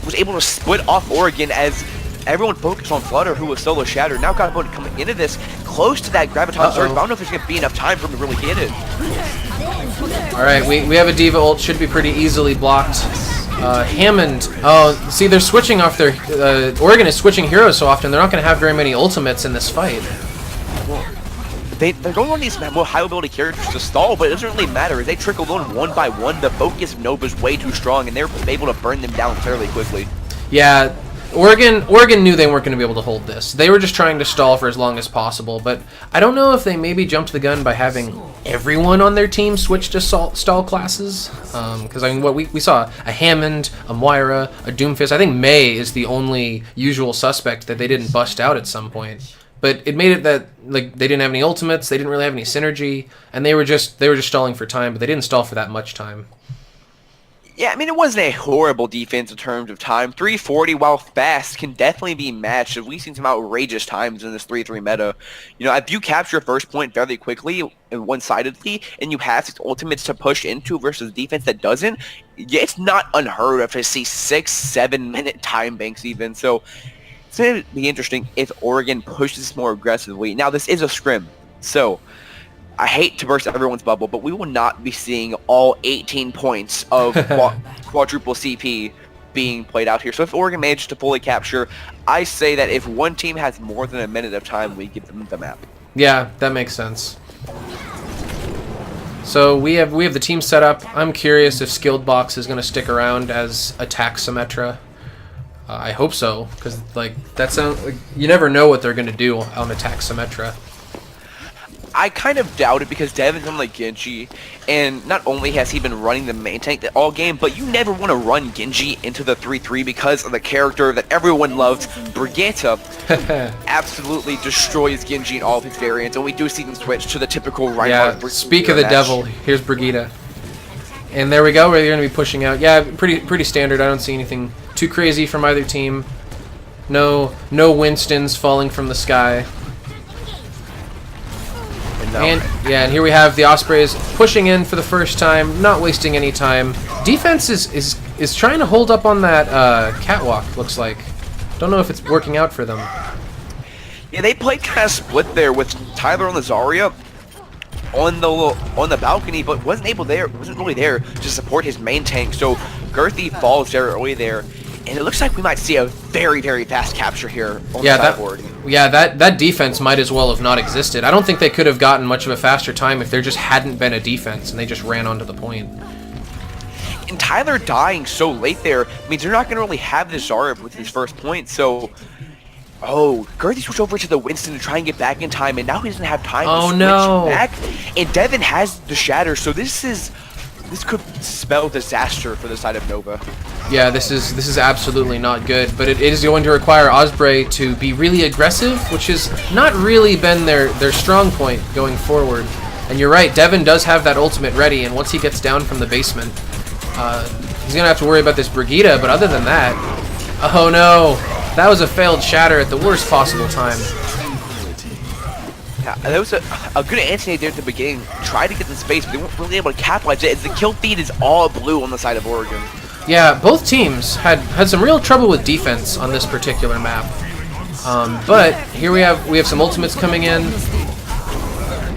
was able to split off Oregon as everyone focused on Flutter, who was solo shattered. Now Godbone coming into this close to that Graviton surge, but I don't know if there's going to be enough time for him to really get it. Alright, we have a Diva ult, should be pretty easily blocked. Hammond, see they're switching off their, Oregon is switching heroes so often, they're not going to have very many ultimates in this fight. Well, they're going on these more high ability characters to stall, but it doesn't really matter. As they trickle on one by one, the focus of Nova's way too strong, and they're able to burn them down fairly quickly. Yeah, Oregon knew they weren't going to be able to hold this. They were just trying to stall for as long as possible, but I don't know if they maybe jumped the gun by having everyone on their team switch to stall classes. Because I mean, what we saw, a Hammond, a Moira, a Doomfist. I think Mei is the only usual suspect that they didn't bust out at some point. But it made it that like they didn't have any ultimates, they didn't really have any synergy, and they were just stalling for time, but they didn't stall for that much time. Yeah, I mean, it wasn't a horrible defense in terms of time. 340, while fast, can definitely be matched. We've seen some outrageous times in this 3-3 meta. You know, if you capture a first point fairly quickly and one-sidedly, and you have these ultimates to push into versus defense that doesn't, it's not unheard of to see 6-7 minute time banks even. So it's going to be interesting if Oregon pushes more aggressively. Now, this is a scrim, so I hate to burst everyone's bubble, but we will not be seeing all 18 points of quadruple CP being played out here. So if Oregon manages to fully capture, I say that if one team has more than a minute of time, we give them the map. Yeah, that makes sense. So we have the team set up. I'm curious if TeSkilledBox is going to stick around as attack Symmetra. I hope so, because like that sounds like you never know what they're going to do on attack Symmetra. I kind of doubt it because Devin's on like Genji, and not only has he been running the main tank all game, but you never want to run Genji into the 3-3 because of the character that everyone loves. Brigitte absolutely destroys Genji in all of his variants, and we do see them switch to the typical Reinhardt. Yeah, speak of the devil, here's Brigitte. And there we go, we're going to be pushing out. Yeah, pretty standard. I don't see anything too crazy from either team. No Winstons falling from the sky. And and here we have the Ospreys pushing in for the first time, not wasting any time. Defense is trying to hold up on that catwalk, looks like. Don't know if it's working out for them. Yeah, they played kind of split there with Tyler on the Zarya on the balcony, but wasn't really there to support his main tank. So Girthy falls very early there, and it looks like we might see a very, very fast capture here on the sideboard. That defense might as well have not existed. I don't think they could have gotten much of a faster time if there just hadn't been a defense and they just ran onto the point. And Tyler dying so late there means they're not going to really have the Zarya with his first point, so... Oh, Girthy switched over to the Winston to try and get back in time, and now he doesn't have time to switch back. And Devin has the Shatter, so this could spell disaster for the side of Nova. Yeah, this is absolutely not good, but it is going to require Osprey to be really aggressive, which has not really been their strong point going forward. And you're right, Devin does have that ultimate ready, and once he gets down from the basement, he's going to have to worry about this Brigitte, but other than that... Oh no! That was a failed Shatter at the worst possible time. Yeah, that was a good Anthony there at the beginning. Tried to get the space, but they weren't really able to capitalize it, as the kill feed is all blue on the side of Oregon. Yeah, both teams had some real trouble with defense on this particular map. But here we have some ultimates coming in,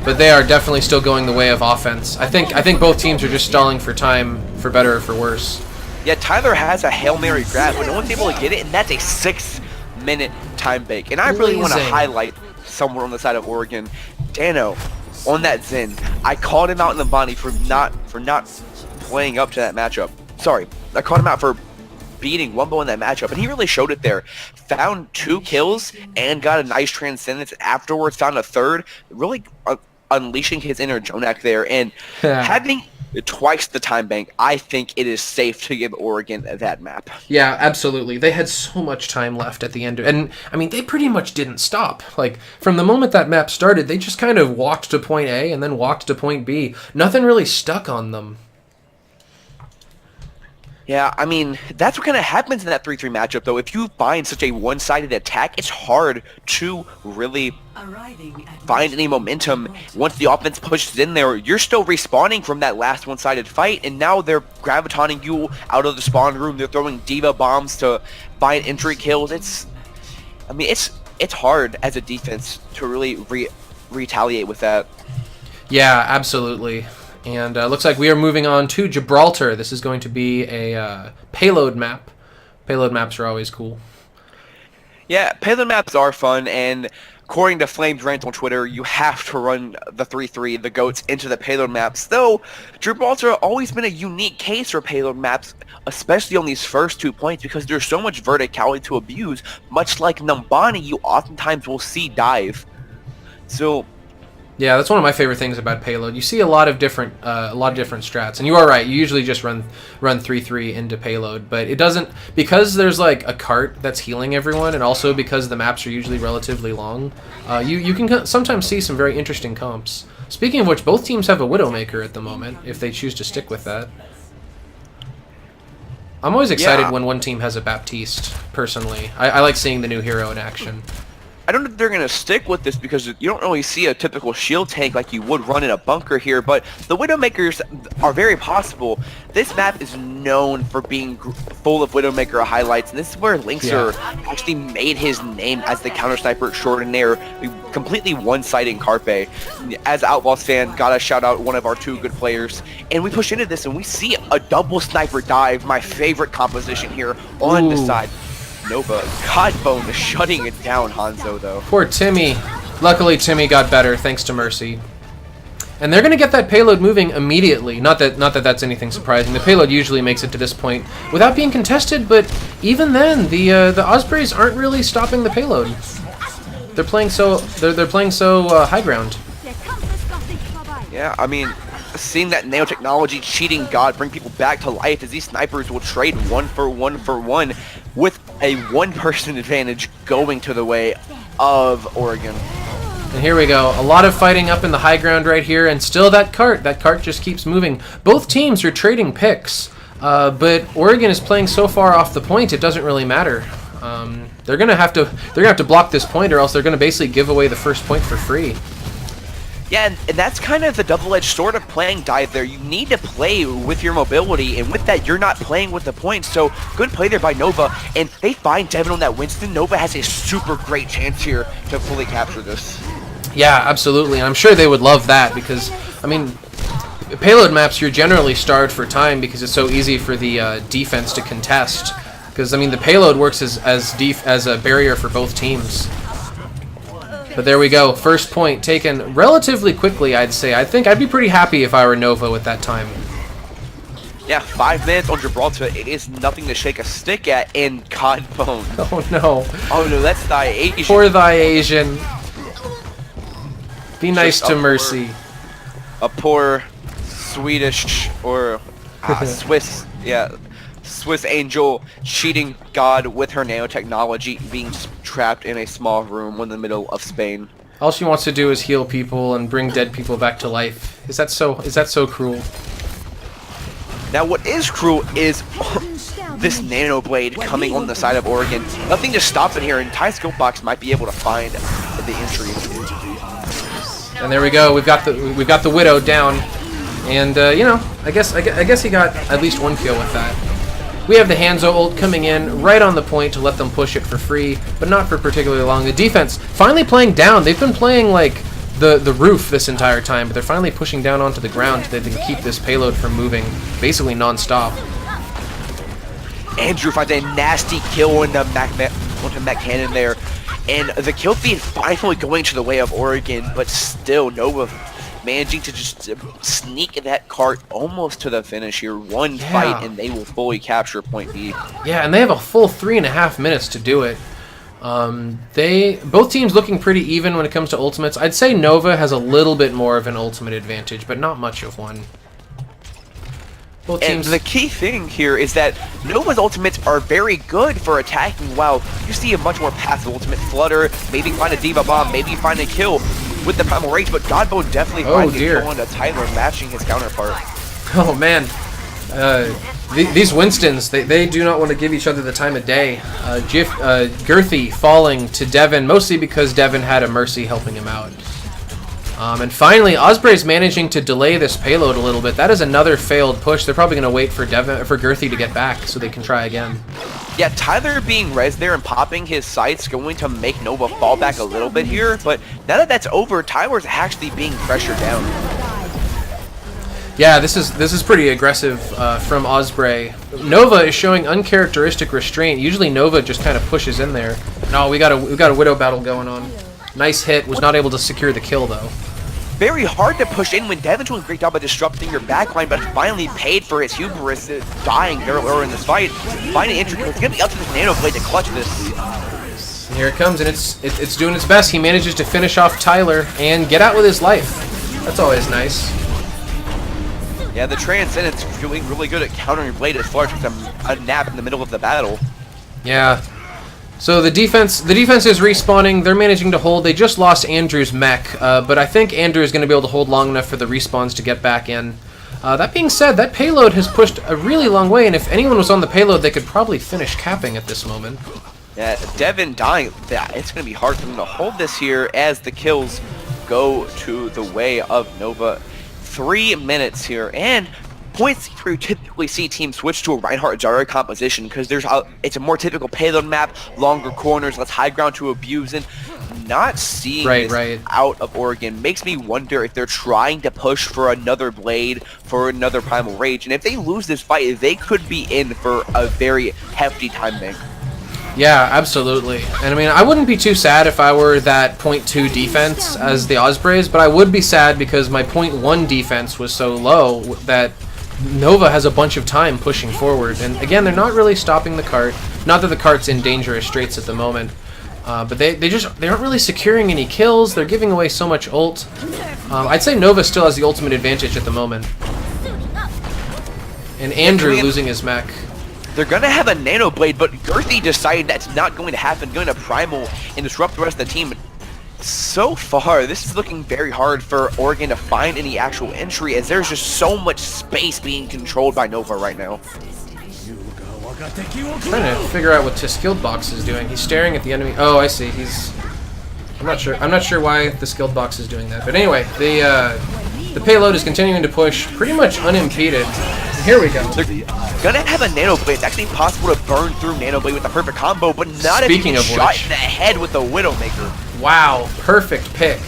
but they are definitely still going the way of offense. I think both teams are just stalling for time, for better or for worse. Yeah, Tyler has a Hail Mary grab, but no one's able to get it, and that's a 6-minute time bake. And I really want to highlight somewhere on the side of Oregon, Dano on that Zen. I called him out in the Bonnie for not playing up to that matchup. Sorry, I called him out for beating Wumbou in that matchup, and he really showed it there. Found 2 kills and got a nice transcendence. Afterwards, found a third, really unleashing his inner Jonak there, and having twice the time bank, I think it is safe to give Oregon that map. Yeah, absolutely. They had so much time left at the end. And, I mean, they pretty much didn't stop. Like, from the moment that map started, they just kind of walked to point A and then walked to point B. Nothing really stuck on them. Yeah, I mean, that's what kind of happens in that 3-3 matchup, though. If you find such a one-sided attack, it's hard to really find any momentum. Once the offense pushes in there, you're still respawning from that last one-sided fight, and now they're gravitating you out of the spawn room. They're throwing diva bombs to find entry kills. It's hard as a defense to really retaliate with that. Yeah, absolutely. And looks like we are moving on to Gibraltar. This is going to be a payload map. Payload maps are always cool. Yeah, payload maps are fun, and according to Flames Rant on Twitter, you have to run the 3-3, the GOATs, into the payload maps. Though, Gibraltar has always been a unique case for payload maps, especially on these first 2 points, because there's so much verticality to abuse. Much like Numbani, you oftentimes will see dive. So... yeah, that's one of my favorite things about payload. You see a lot of different strats, and you are right. You usually just run 3-3 into payload, but it doesn't, because there's like a cart that's healing everyone, and also because the maps are usually relatively long. You can sometimes see some very interesting comps. Speaking of which, both teams have a Widowmaker at the moment, if they choose to stick with that. I'm always excited when one team has a Baptiste. Personally, I like seeing the new hero in action. I don't know if they're going to stick with this because you don't really see a typical shield tank like you would run in a bunker here, but the Widowmakers are very possible. This map is known for being full of Widowmaker highlights, and this is where Linkser actually made his name as the counter sniper extraordinaire, completely one-siding Carpe. As an Outlaws fan, gotta shout out one of our 2 good players, and we push into this and we see a double sniper dive, my favorite composition here on the side. Nova, Godbone shutting it down, Hanzo, though. Poor Timmy. Luckily, Timmy got better, thanks to Mercy. And they're going to get that payload moving immediately. Not that that's anything surprising. The payload usually makes it to this point without being contested, but even then, the Ospreys aren't really stopping the payload. They're playing so high ground. Yeah, I mean, seeing that nanotechnology cheating God bring people back to life as these snipers will trade 1-for-1 with a one-person advantage going to the way of Oregon. And here we go. A lot of fighting up in the high ground right here, and still that cart just keeps moving. Both teams are trading picks, but Oregon is playing so far off the point it doesn't really matter. They're gonna have to block this point, or else they're gonna basically give away the first point for free. Yeah, and that's kind of the double-edged sword of playing dive there. You need to play with your mobility, and with that, you're not playing with the points. So, good play there by Nova, and they find Devin on that Winston. Nova has a super great chance here to fully capture this. Yeah, absolutely, and I'm sure they would love that because, I mean, payload maps, you're generally starved for time because it's so easy for the defense to contest. Because, I mean, the payload works as a barrier for both teams. But there we go. First point taken relatively quickly, I'd say. I think I'd be pretty happy if I were Nova with that time. Yeah, 5 minutes on Gibraltar. It is nothing to shake a stick at in Godbone. Oh, no. Oh, no, that's ThyAsian. Poor ThyAsian. Be nice to Mercy. A poor Swedish or Swiss, Swiss angel cheating God with her nanotechnology, being trapped in a small room in the middle of Spain. All she wants to do is heal people and bring dead people back to life. Is that so cruel? Now what is cruel is this nano blade coming on the side of Oregon. Nothing to stop it here, and TeSkilledBox might be able to find the entry. And there we go. We've got the Widow down, and you know, I guess he got at least one kill with that. We have the Hanzo ult coming in right on the point to let them push it for free, but not for particularly long. The defense finally playing down. They've been playing like the roof this entire time, but they're finally pushing down onto the ground so they can keep this payload from moving basically non-stop. Andrew finds a nasty kill into MagMacanon there, and the kill feed finally going to the way of Oregon, but still Nova managing to just sneak that cart almost to the finish here. One fight and they will fully capture point B. Yeah, and they have a full 3.5 minutes to do it. Both teams looking pretty even when it comes to ultimates. I'd say Nova has a little bit more of an ultimate advantage, but not much of one. Both teams. And the key thing here is that Nova's ultimates are very good for attacking, while you see a much more passive ultimate. Flutter, maybe find a Diva Bomb, maybe find a kill with the Primal Rage, but Godbone definitely finds a kill on a Tyler, matching his counterpart. Oh man, these Winstons, they do not want to give each other the time of day. Girthy falling to Devin, mostly because Devin had a Mercy helping him out. And finally, Ospreys managing to delay this payload a little bit. That is another failed push. They're probably going to wait for Girthy to get back so they can try again. Yeah, Tyler being res there and popping his sights going to make Nova fall back a little bit here, but now that that's over, Tyler's actually being pressured down. Yeah, this is pretty aggressive from Osprey. Nova is showing uncharacteristic restraint. Usually Nova just kind of pushes in there. No, we got a Widow battle going on. Nice hit. Was not able to secure the kill though. Very hard to push in when Devin's doing a great job of disrupting your backline, but finally paid for his hubris, dying earlier in this fight. Finding entry, it's gonna be up to this nano blade to clutch this. And here it comes, and it's doing its best. He manages to finish off Tyler and get out with his life. That's always nice. Yeah, the Transcendent's doing really good at countering your blade as Flutter takes a nap in the middle of the battle. Yeah. So the defense is respawning. They're managing to hold. They just lost Andrew's mech, but I think Andrew is going to be able to hold long enough for the respawns to get back in. That being said, that payload has pushed a really long way, and if anyone was on the payload, they could probably finish capping at this moment. Yeah, Devin dying. Yeah, it's going to be hard for them to hold this here as the kills go to the way of Nova. 3 minutes here, and points where you typically see teams switch to a Reinhardt-Zarya composition because it's a more typical payload map, longer corners, less high ground to abuse, and not seeing this out of Oregon makes me wonder if they're trying to push for another blade, for another Primal Rage, and if they lose this fight, they could be in for a very hefty time bank. Yeah, absolutely. And I mean, I wouldn't be too sad if I were that .2 defense as the Ospreys, but I would be sad because my .1 defense was so low that Nova has a bunch of time pushing forward. And again, they're not really stopping the cart. Not that the cart's in dangerous straits at the moment. But they aren't really securing any kills. They're giving away so much ult. I'd say Nova still has the ultimate advantage at the moment. And Andrew losing his mech. They're going to have a Nano Blade, but Girthy decided that's not going to happen, going to Primal and disrupt the rest of the team. So far, this is looking very hard for Oregon to find any actual entry, as there's just so much space being controlled by Nova right now. Trying to figure out what TeSkilledBox is doing. He's staring at the enemy. Oh, I see. I'm not sure. I'm not sure why TeSkilledBox is doing that. But anyway, the payload is continuing to push pretty much unimpeded. Here we go. They're gonna have a Nano Blade. It's actually possible to burn through Nano Blade with the perfect combo, but not if you get shot in the head with the Widowmaker. Wow, perfect pick.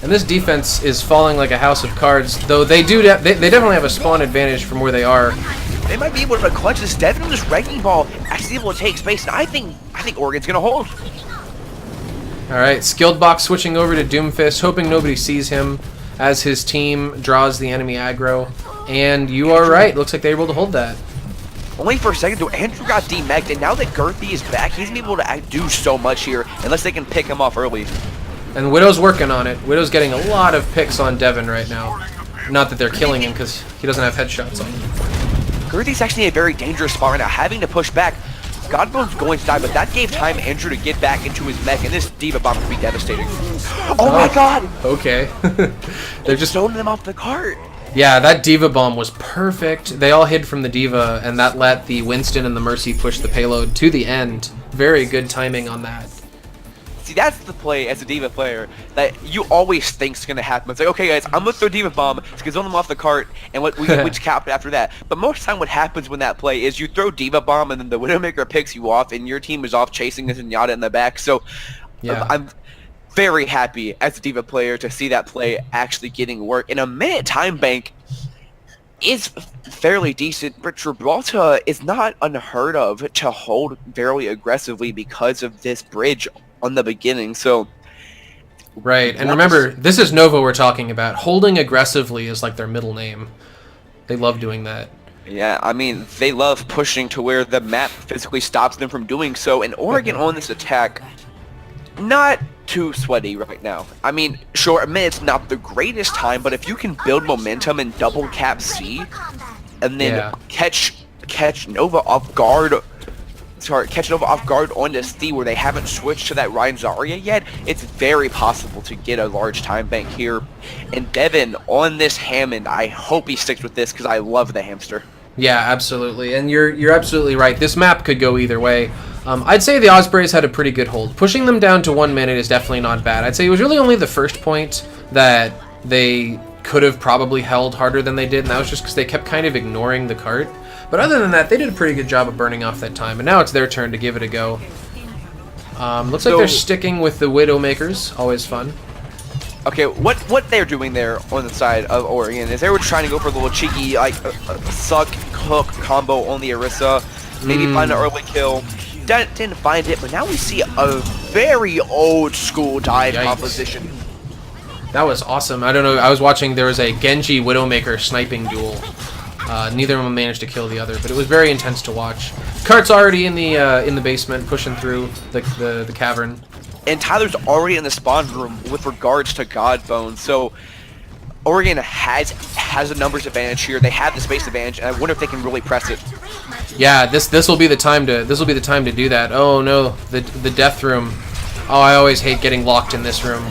And this defense is falling like a house of cards, though they definitely have a spawn advantage from where they are. They might be able to clutch this. Devin with this Wrecking Ball actually able to take space, and I think Oregon's gonna hold. Alright, SkilledBox switching over to Doomfist, hoping nobody sees him as his team draws the enemy aggro. And you are right, looks like they were able to hold that. Only for a second though, Andrew got demeched, and now that Girthy is back, he's gonna be able to do so much here, unless they can pick him off early. And Widow's working on it. Widow's getting a lot of picks on Devin right now. Not that they're killing him, because he doesn't have headshots on him. Girthy's actually in a very dangerous spot right now, having to push back. Godbone's going to die, but that gave time Andrew to get back into his mech, and this Diva Bomb could be devastating. Oh my god! Okay. They're just throwing them off the cart. Yeah, that Diva Bomb was perfect. They all hid from the Diva, and that let the Winston and the Mercy push the payload to the end. Very good timing on that. See, that's the play as a Diva player that you always think's gonna happen. It's like, okay guys, I'm gonna throw Diva Bomb, it's gonna zone them off the cart, and we just cap it after that. But most of the time what happens when that play is you throw Diva Bomb and then the Widowmaker picks you off and your team is off chasing this Zenyatta in the back. So yeah. I'm very happy as a Diva player to see that play actually getting work. And a minute time bank is fairly decent, but Gibraltar is not unheard of to hold very aggressively because of this bridge on the beginning. So right, and remember, this is Nova we're talking about. Holding aggressively is like their middle name. They love doing that. Yeah, I mean, they love pushing to where the map physically stops them from doing so, and Oregon on this attack, not too sweaty right now. I mean, sure, admit it's not the greatest time, but if you can build momentum and double cap C, and then catch Nova off guard, catch Nova off guard on this C where they haven't switched to that Ryan Zarya yet, it's very possible to get a large time bank here. And Devin on this Hammond, I hope he sticks with this because I love the hamster. Yeah, absolutely. And you're absolutely right. This map could go either way. I'd say the Ospreys had a pretty good hold. Pushing them down to 1 minute is definitely not bad. I'd say it was really only the first point that they could have probably held harder than they did, and that was just because they kept kind of ignoring the cart. But other than that, they did a pretty good job of burning off that time, and now it's their turn to give it a go. Looks like they're sticking with the Widowmakers. Always fun. Okay, what they're doing there on the side of Oregon is they were trying to go for a little cheeky, like, suck, hook combo on the Orisa. Maybe find an early kill. Didn't find it, but now we see a very old school dive composition. That was awesome. I don't know, I was watching, there was a Genji Widowmaker sniping duel. Neither of them managed to kill the other, but it was very intense to watch. Cart's already in the basement, pushing through the cavern. And Tyler's already in the spawn room with regards to Godbone, so Oregon has a numbers advantage here. They have the space advantage, and I wonder if they can really press it. Yeah, this will be the time to do that. Oh no, the death room. Oh, I always hate getting locked in this room.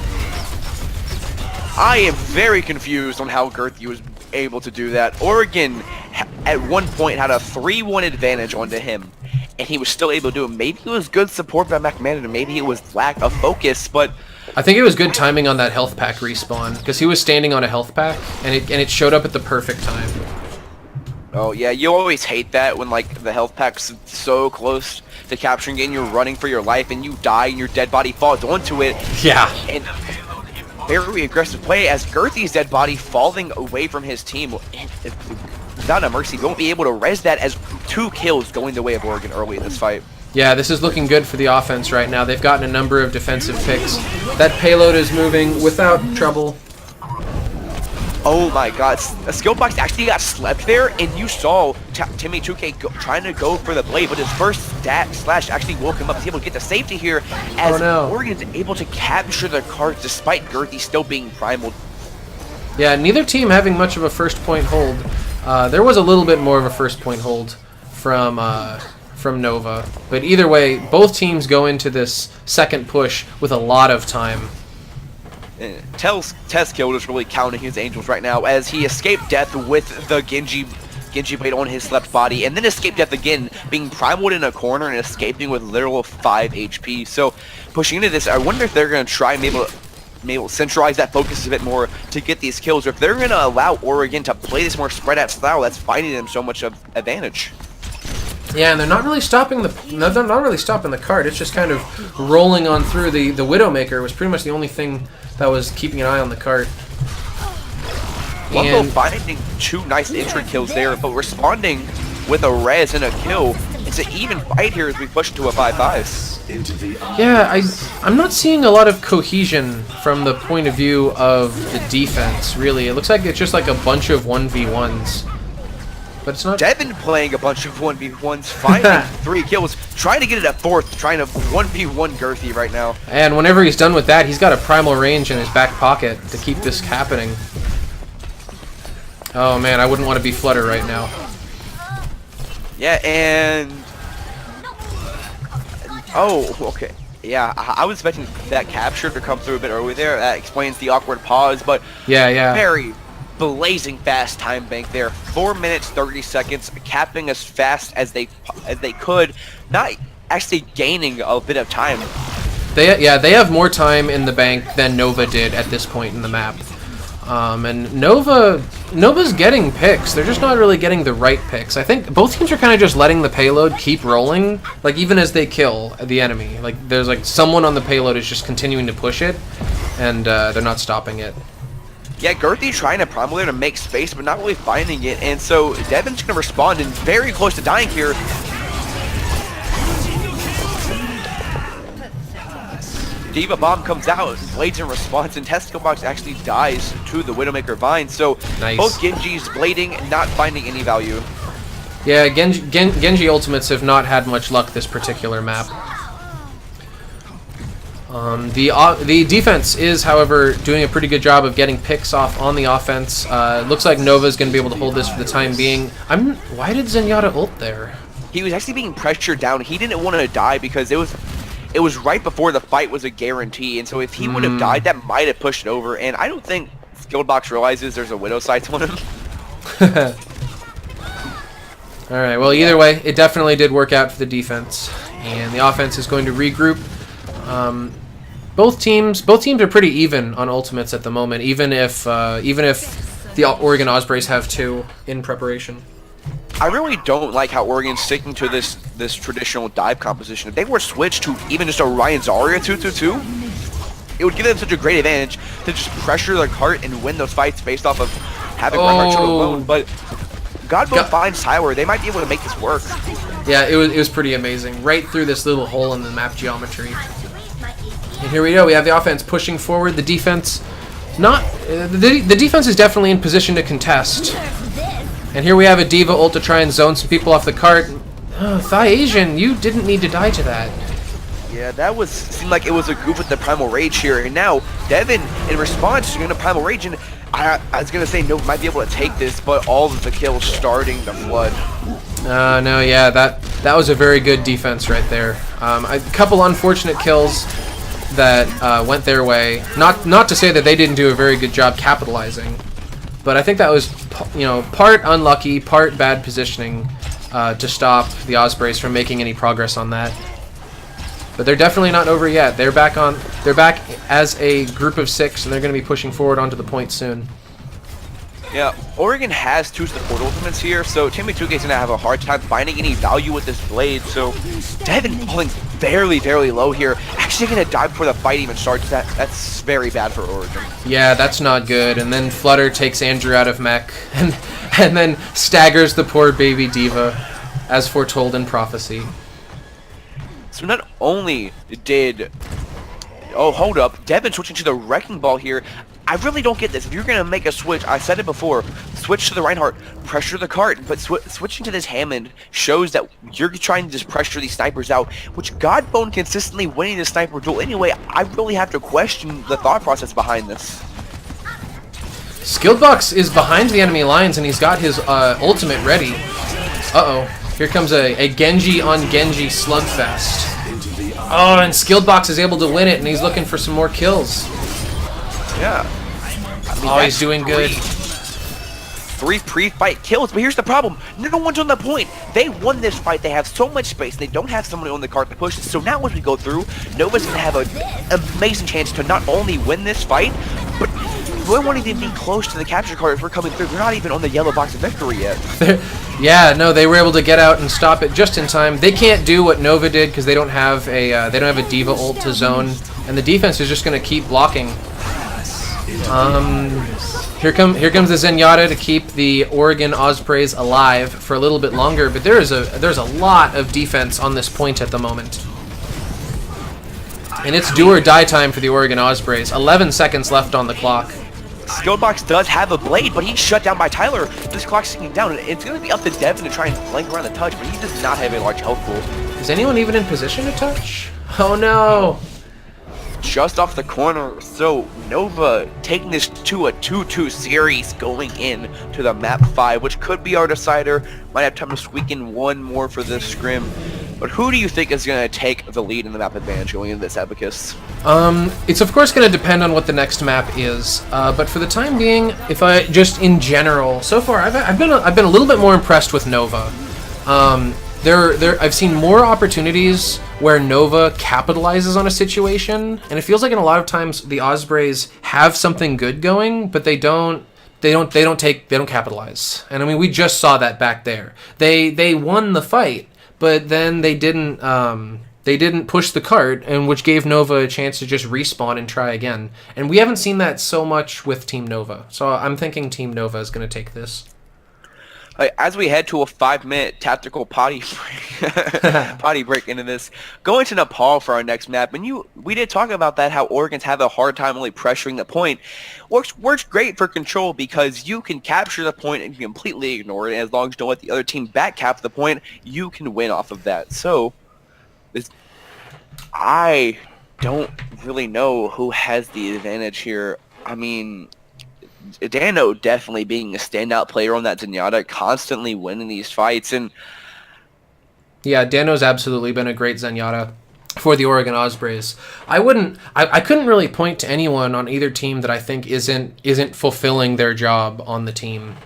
I am very confused on how Girthy was able to do that. Oregon at one point had a 3-1 advantage onto him, and he was still able to do it. Maybe it was good support by MagMacanon, maybe it was lack of focus, but I think it was good timing on that health pack respawn, because he was standing on a health pack, and it showed up at the perfect time. Oh yeah, you always hate that when like the health pack's so close to capturing it and you're running for your life and you die and your dead body falls onto it. Yeah. And very aggressive play as Girthy's dead body falling away from his team. Without a mercy, won't be able to res that as 2 kills going the way of Oregon early in this fight. Yeah, this is looking good for the offense right now. They've gotten a number of defensive picks. That payload is moving without trouble. Oh my god, TeSkilledBox actually got slept there, and you saw Timmy 2K trying to go for the blade, but his first slash actually woke him up. He's able to get the safety here as Oregon's able to capture the cards despite Girthy still being primal. Yeah, neither team having much of a first point hold. There was a little bit more of a first point hold from Nova, but either way, both teams go into this second push with a lot of time. TeSkill is really counting his angels right now as he escaped death with the Genji blade on his left body, and then escaped death again, being primaled in a corner and escaping with literal 5 HP. So pushing into this, I wonder if they're going to try and maybe centralize that focus a bit more to get these kills, or if they're going to allow Oregon to play this more spread out style that's finding them so much of advantage. Yeah, and they're not really stopping the card. It's just kind of rolling on through. The Widowmaker was pretty much the only thing that was keeping an eye on the cart. Wumbou finding 2 nice entry kills there, but responding with a res and a kill. It's an even fight here as we push into a 5-5. Yeah, I'm not seeing a lot of cohesion from the point of view of the defense, really. It looks like it's just like a bunch of 1v1s. But it's not. Devin playing a bunch of 1v1s, finding 3 kills, trying to get it at 4th, trying to 1v1 Girthy right now. And whenever he's done with that, he's got a primal range in his back pocket to keep this happening. Oh man, I wouldn't want to be Flutter right now. Yeah, and... Oh, okay. Yeah, I was expecting that capture to come through a bit early there. That explains the awkward pause, but yeah. Very blazing fast time bank there. 4 minutes 30 seconds, capping as fast as they could, not actually gaining a bit of time. They have more time in the bank than Nova did at this point in the map. And Nova's getting picks. They're just not really getting the right picks. I think both teams are kind of just letting the payload keep rolling, like even as they kill the enemy. Like there's like someone on the payload is just continuing to push it, and they're not stopping it. Yeah, Girthy trying to primal there to make space, but not really finding it, and so Devin's going to respond and very close to dying here. Diva Bomb comes out, blades in response, and TeSkilledBox actually dies to the Widowmaker Vine, so nice. Both Genji's blading, not finding any value. Yeah, Genji ultimates have not had much luck this particular map. The defense is, however, doing a pretty good job of getting picks off on the offense. Looks like Nova's going to be able to hold this for the time being. Why did Zenyatta ult there? He was actually being pressured down. He didn't want to die because it was right before the fight was a guarantee, and so if he would have died, that might have pushed it over, and I don't think TeSkilledBox realizes there's a Widow sight on him. Alright, well either way, it definitely did work out for the defense, and the offense is going to regroup. Both teams are pretty even on ultimates at the moment, even if the Oregon Ospreys have 2 in preparation. I really don't like how Oregon's sticking to this traditional dive composition. If they were switched to even just Orion Zarya 2-2-2, it would give them such a great advantage to just pressure the cart and win those fights based off of having Redheart alone. But Godbone finds Tyler. They might be able to make this work. Yeah, it was pretty amazing. Right through this little hole in the map geometry. And here we go. We have the offense pushing forward. The defense, the defense is definitely in position to contest. And here we have a Diva ult to try and zone some people off the cart. ThyAsian, you didn't need to die to that. Yeah, that seemed like it was a goof with the Primal Rage here. And now Devin, in response, is going to Primal Rage. And I was going to say Nova might be able to take this, but all of the kills starting to flood. No, yeah, that was a very good defense right there. A couple unfortunate kills that went their way. Not to say that they didn't do a very good job capitalizing, but I think that was, part unlucky, part bad positioning to stop the Ospreys from making any progress on that. But they're definitely not over yet. They're back as a group of 6, and they're going to be pushing forward onto the point soon. Yeah, Oregon has 2 support ultimates here, so Timmy 2K is going to have a hard time finding any value with this blade. So Devin falling very, very low here. Actually going to die before the fight even starts. That's very bad for Oregon. Yeah, that's not good. And then Flutter takes Andrew out of mech and then staggers the poor baby Diva, as foretold in prophecy. So not only did... Oh, hold up. Devin switching to the Wrecking Ball here. I really don't get this. If you're going to make a switch, I said it before, switch to the Reinhardt, pressure the cart, but switching to this Hammond shows that you're trying to just pressure these snipers out, which Godbone consistently winning the sniper duel. Anyway, I really have to question the thought process behind this. TeSkilledBox is behind the enemy lines, and he's got his ultimate ready. Uh-oh. Here comes a Genji on Genji slugfest. Oh, and TeSkilledBox is able to win it, and he's looking for some more kills. Yeah. Oh, he's doing good. 3 pre-fight kills, but here's the problem. No one's on the point. They won this fight. They have so much space. They don't have someone on the cart to push it. So now as we go through, Nova's going to have an amazing chance to not only win this fight, but we won't even be close to the capture card if we're coming through. We're not even on the yellow box of victory yet. Yeah, no, they were able to get out and stop it just in time. They can't do what Nova did because they don't have a Diva ult to zone, and the defense is just going to keep blocking. Here comes the Zenyatta to keep the Oregon Ospreys alive for a little bit longer, but there's a lot of defense on this point at the moment. And it's do or die time for the Oregon Ospreys. 11 seconds left on the clock. TeSkilledBox does have a blade, but he's shut down by Tyler. This clock's ticking down, and it's going to be up to Devin to try and flank around the touch, but he does not have a large health pool. Is anyone even in position to touch? Oh no! Just off the corner, so Nova taking this to a 2-2 series going in to the map 5, which could be our decider. Might have time to squeak in one more for this scrim. But who do you think is going to take the lead in the map advantage going into this aabicus? It's of course going to depend on what the next map is. But for the time being, if I just in general, so far I've been a little bit more impressed with Nova. I've seen more opportunities where Nova capitalizes on a situation, and it feels like in a lot of times the Ospreys have something good going, but they don't capitalize. And I mean, we just saw that back there. They won the fight, but then they didn't push the cart, and which gave Nova a chance to just respawn and try again. And we haven't seen that so much with Team Nova. So I'm thinking Team Nova is going to take this. As we head to a 5-minute tactical potty break into this, going to Nepal for our next map, and we did talk about that, how Oregon's have a hard time only pressuring the point. Works great for control because you can capture the point and completely ignore it, and as long as you don't let the other team back cap the point, you can win off of that. So, I don't really know who has the advantage here. I mean, Dano definitely being a standout player on that Zenyatta, constantly winning these fights, and yeah, Dano's absolutely been a great Zenyatta for the Oregon Ospreys. I couldn't really point to anyone on either team that I think isn't fulfilling their job on the team.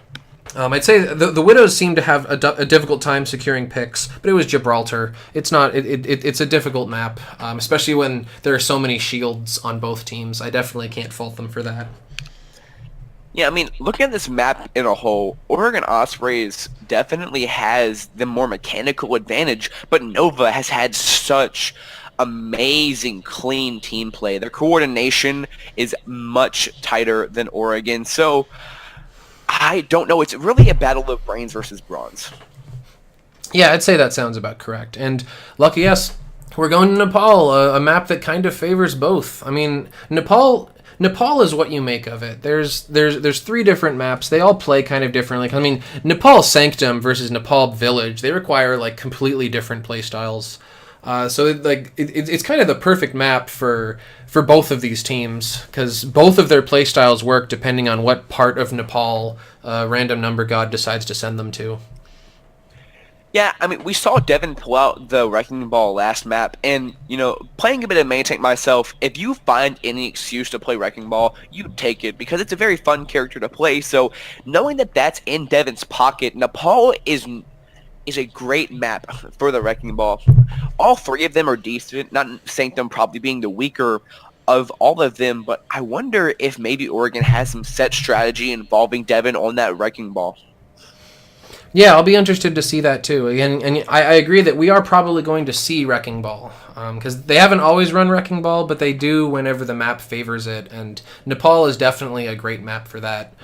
I'd say the Widows seem to have a difficult time securing picks, but it was Gibraltar. It's a difficult map, especially when there are so many shields on both teams. I definitely can't fault them for that. Yeah, I mean, looking at this map in a whole, Oregon Ospreys definitely has the more mechanical advantage, but Nova has had such amazing, clean team play. Their coordination is much tighter than Oregon, so I don't know. It's really a battle of brains versus bronze. Yeah, I'd say that sounds about correct. And lucky us, we're going to Nepal, a map that kind of favors both. I mean, Nepal is what you make of it. There's 3 different maps. They all play kind of differently. I mean, Nepal Sanctum versus Nepal Village, they require like completely different play styles. So it's kind of the perfect map for both of these teams because both of their play styles work depending on what part of Nepal random number god decides to send them to. Yeah, I mean, we saw Devin pull out the Wrecking Ball last map, and, playing a bit of main tank myself, if you find any excuse to play Wrecking Ball, you take it, because it's a very fun character to play, so knowing that that's in Devin's pocket, Nepal is a great map for the Wrecking Ball. All 3 of them are decent, not Sanctum probably being the weaker of all of them, but I wonder if maybe Oregon has some set strategy involving Devin on that Wrecking Ball. Yeah, I'll be interested to see that too. And I agree that we are probably going to see Wrecking Ball because they haven't always run Wrecking Ball, but they do whenever the map favors it. And Nepal is definitely a great map for that.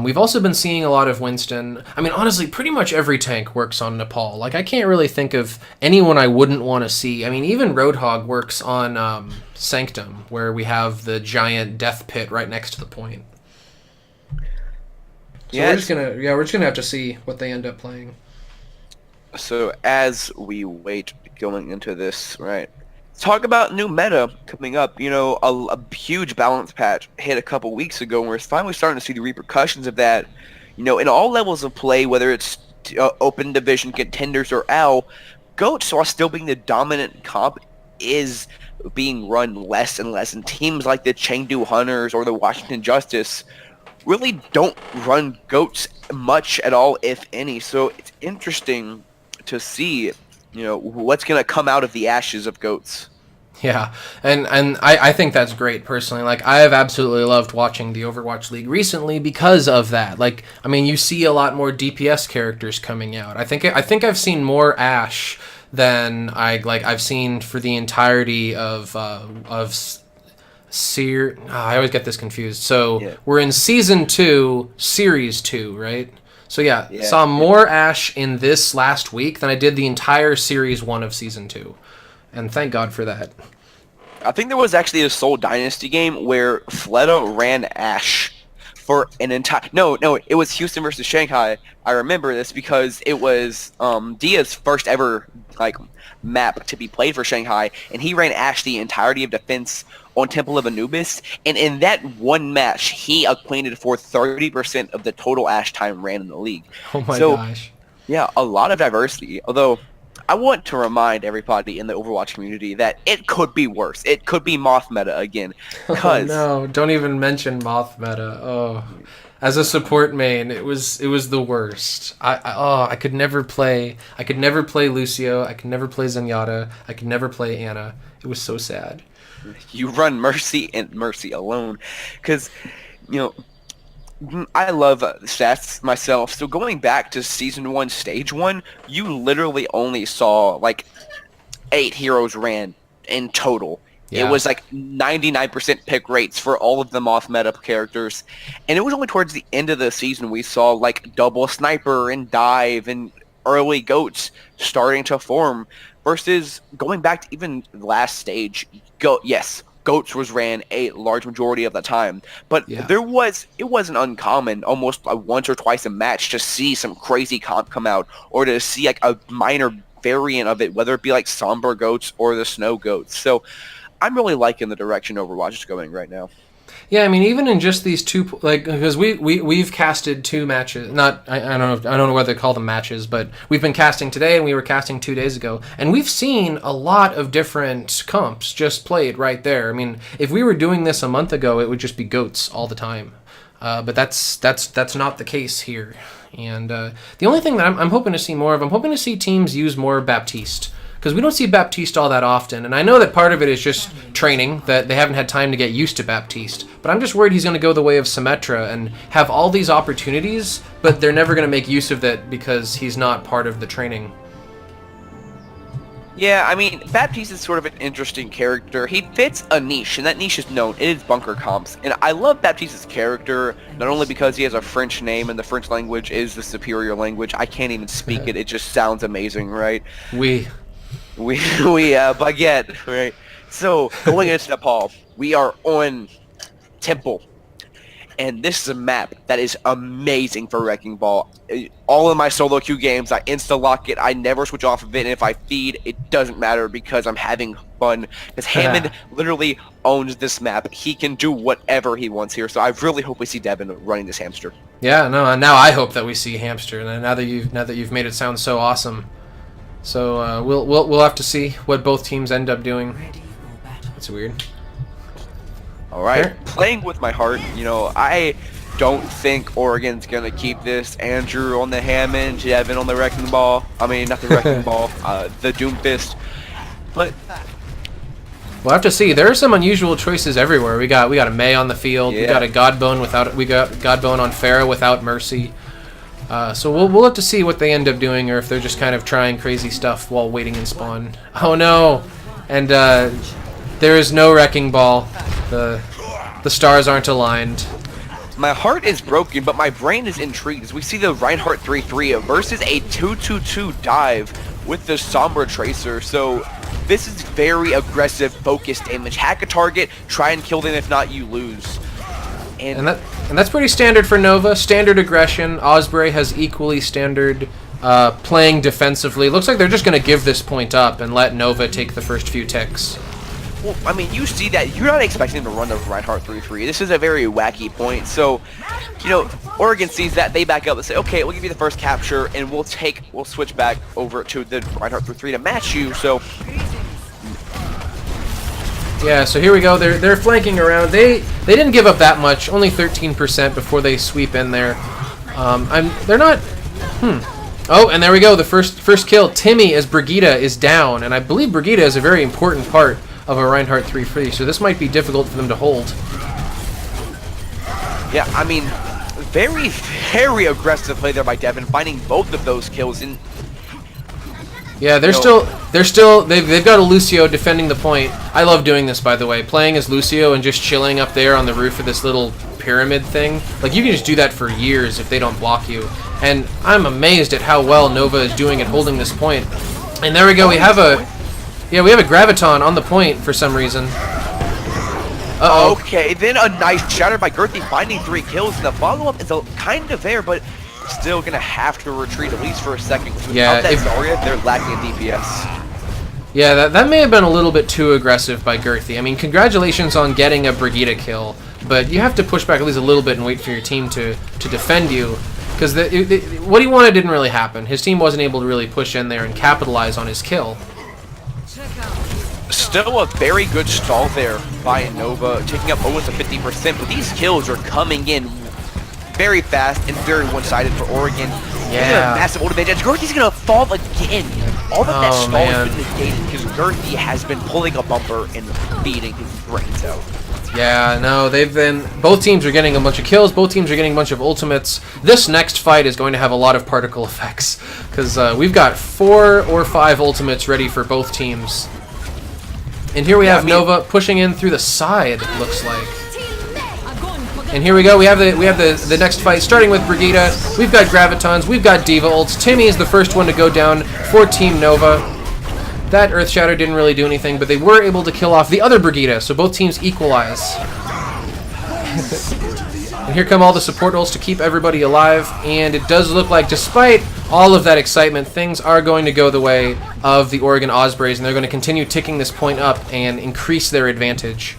We've also been seeing a lot of Winston. I mean, honestly, pretty much every tank works on Nepal. Like, I can't really think of anyone I wouldn't want to see. I mean, even Roadhog works on Sanctum, where we have the giant death pit right next to the point. So Yeah, we're just gonna have to see what they end up playing. so as we wait going into this, right? Talk about new meta coming up. You know, a huge balance patch hit a couple weeks ago, and we're finally starting to see the repercussions of that. You know, in all levels of play, whether it's open division contenders or OWL, Goats, while still being the dominant comp, is being run less and less, and teams like the Chengdu Hunters or the Washington Justice really don't run Goats much at all, if any. So it's interesting to see, you know, what's going to come out of the ashes of Goats. Yeah, and I think that's great personally. Like, I have absolutely loved watching the Overwatch League recently because of that. Like, I mean, you see a lot more DPS characters coming out. I think I've seen more Ashe than I've seen for the entirety of Seer. I always get this confused. So Yeah. we're in Season 2, Series 2, right? So yeah, Yeah. saw more Ashe in this last week than I did the entire Series 1 of Season 2. And thank God for that. I think there was actually a Seoul Dynasty game where Flutter ran Ashe for an entire... No, it was Houston versus Shanghai. I remember this because it was Dia's first ever map to be played for Shanghai, and he ran Ashe the entirety of defense on Temple of Anubis, and in that one match, he accounted for 30% of the total Ashe time ran in the league. Oh my gosh. Yeah, a lot of diversity, although I want to remind everybody in the Overwatch community that it could be worse. It could be Moth meta again. Oh no, don't even mention Moth meta. Oh, as a support main, it was the worst. I could never play Lucio. I could never play Zenyatta. I could never play Anna. It was so sad. You run Mercy and Mercy alone, because, you know, I love stats myself. So going back to Season 1, Stage 1, you literally only saw 8 heroes ran in total. Yeah. It was 99% pick rates for all of the Moth meta characters. And it was only towards the end of the season we saw double sniper and dive and early goats starting to form, versus going back to even last stage. Goats was ran a large majority of the time, but Yeah. it wasn't uncommon almost once or twice a match to see some crazy comp come out, or to see a minor variant of it, whether it be somber goats or the snow goats. So I'm really liking the direction Overwatch is going right now. Yeah, I mean, even in just these two, because we've casted 2 matches. I don't know whether to call them matches, but we've been casting today, and we were casting 2 days ago, and we've seen a lot of different comps just played right there. I mean, if we were doing this a month ago, it would just be goats all the time, but that's not the case here. And the only thing that I'm hoping to see more of, I'm hoping to see teams use more Baptiste. Because we don't see Baptiste all that often, and I know that part of it is just training, that they haven't had time to get used to Baptiste, but I'm just worried he's going to go the way of Symmetra and have all these opportunities, but they're never going to make use of that because he's not part of the training. Yeah, I mean, Baptiste is sort of an interesting character. He fits a niche, and that niche is known. It is bunker comps. And I love Baptiste's character, not only because he has a French name, and the French language is the superior language. I can't even speak it. It just sounds amazing, right? We baguette, right? So, going into Nepal, we are on Temple. And this is a map that is amazing for Wrecking Ball. All of my solo queue games, I insta-lock it. I never switch off of it. And if I feed, it doesn't matter because I'm having fun. Because Hammond literally owns this map. He can do whatever he wants here. So I really hope we see Devin running this hamster. Yeah, no, and now I hope that we see Hamster, now that you've made it sound so awesome. So we'll have to see what both teams end up doing. That's weird. All right, playing with my heart. You know, I don't think Oregon's gonna keep this. Andrew on the Hammond, Devin on the Wrecking Ball. I mean, not the Wrecking Ball, the Doomfist. But we'll have to see. There are some unusual choices everywhere. We got a Mei on the field. Yeah. We got a Godbone we got Godbone on Pharah without Mercy. So we'll have to see what they end up doing, or if they're just kind of trying crazy stuff while waiting in spawn. Oh no! And there is no Wrecking Ball. The stars aren't aligned. My heart is broken, but my brain is intrigued as we see the Reinhardt 3-3 versus a 2-2-2 dive with the Sombra Tracer. So this is very aggressive, focused damage. Hack a target, try and kill them, if not, you lose. And that's pretty standard for Nova. Standard aggression. Osprey has equally standard playing defensively. Looks like they're just going to give this point up and let Nova take the first few ticks. Well, I mean, you see that. You're not expecting them to run the Reinhardt 3-3. This is a very wacky point. So, you know, Oregon sees that. They back up and say, okay, we'll give you the first capture, and we'll switch back over to the Reinhardt 3-3 to match you. So, yeah, so here we go. They're flanking around. They didn't give up that much. Only 13% before they sweep in there. They're not... Oh, and there we go. The first kill. Timmy as Brigitte is down, and I believe Brigitte is a very important part of a Reinhardt 3-3, so this might be difficult for them to hold. Yeah, I mean, very, very aggressive play there by Devin, finding both of those kills. And yeah, they've got a Lucio defending the point. I love doing this, by the way, playing as Lucio and just chilling up there on the roof of this little pyramid thing. Like, you can just do that for years if they don't block you. And I'm amazed at how well Nova is doing at holding this point. And there we go. We have a Graviton on the point for some reason. Uh-oh. Okay, then a nice shatter by Girthy, finding 3 kills, and the follow-up is kind of there, but still gonna have to retreat at least for a second. Yeah, that Zarya, they're lacking in DPS. Yeah, that may have been a little bit too aggressive by Girthy. I mean, congratulations on getting a Brigitte kill, but you have to push back at least a little bit and wait for your team to defend you, because what he wanted didn't really happen. His team wasn't able to really push in there and capitalize on his kill. Still a very good stall there by Nova, taking up almost a 50%, but these kills are coming in very fast and very one-sided for Oregon. Yeah. Massive ult advantage. Girthy's gonna fall again. All of that stall has been negated because Girthy has been pulling a bumper and beating his brains out. Yeah, no, both teams are getting a bunch of kills, both teams are getting a bunch of ultimates. This next fight is going to have a lot of particle effects, because we've got 4 or 5 ultimates ready for both teams. And here we have Nova pushing in through the side, it looks like. And here we go, we have the next fight, starting with Brigitte. We've got Gravitons, we've got Diva ults. Timmy is the first one to go down for Team Nova. That Earth Shatter didn't really do anything, but they were able to kill off the other Brigitte, so both teams equalize. And here come all the support ults to keep everybody alive, and it does look like, despite all of that excitement, things are going to go the way of the Oregon Ospreys, and they're going to continue ticking this point up and increase their advantage.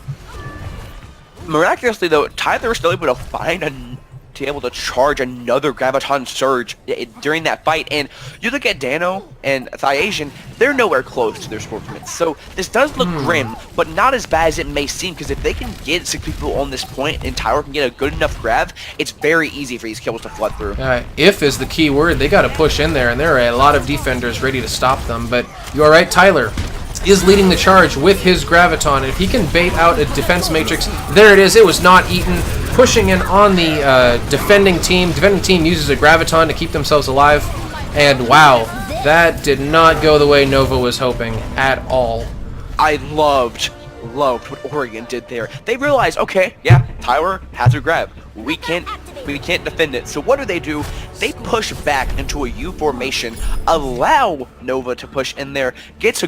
Miraculously, though, Tyler was still able to charge another Graviton Surge during that fight, and you look at Dano and ThyAsian, they're nowhere close to their sportsmen. So this does look grim, but not as bad as it may seem, because if they can get 6 people on this point and Tyler can get a good enough grab, it's very easy for these kills to flood through. If is the key word. They got to push in there, and there are a lot of defenders ready to stop them, but you are right, Tyler is leading the charge with his Graviton, and if he can bait out a defense matrix, there it is, it was not eaten. Pushing in on the defending team. Defending team uses a Graviton to keep themselves alive. And wow, that did not go the way Nova was hoping at all. I loved what Oregon did there. They realized, okay, yeah, Tyler has a grab. We can't defend it. So what do? They push back into a U formation, allow Nova to push in there, gets a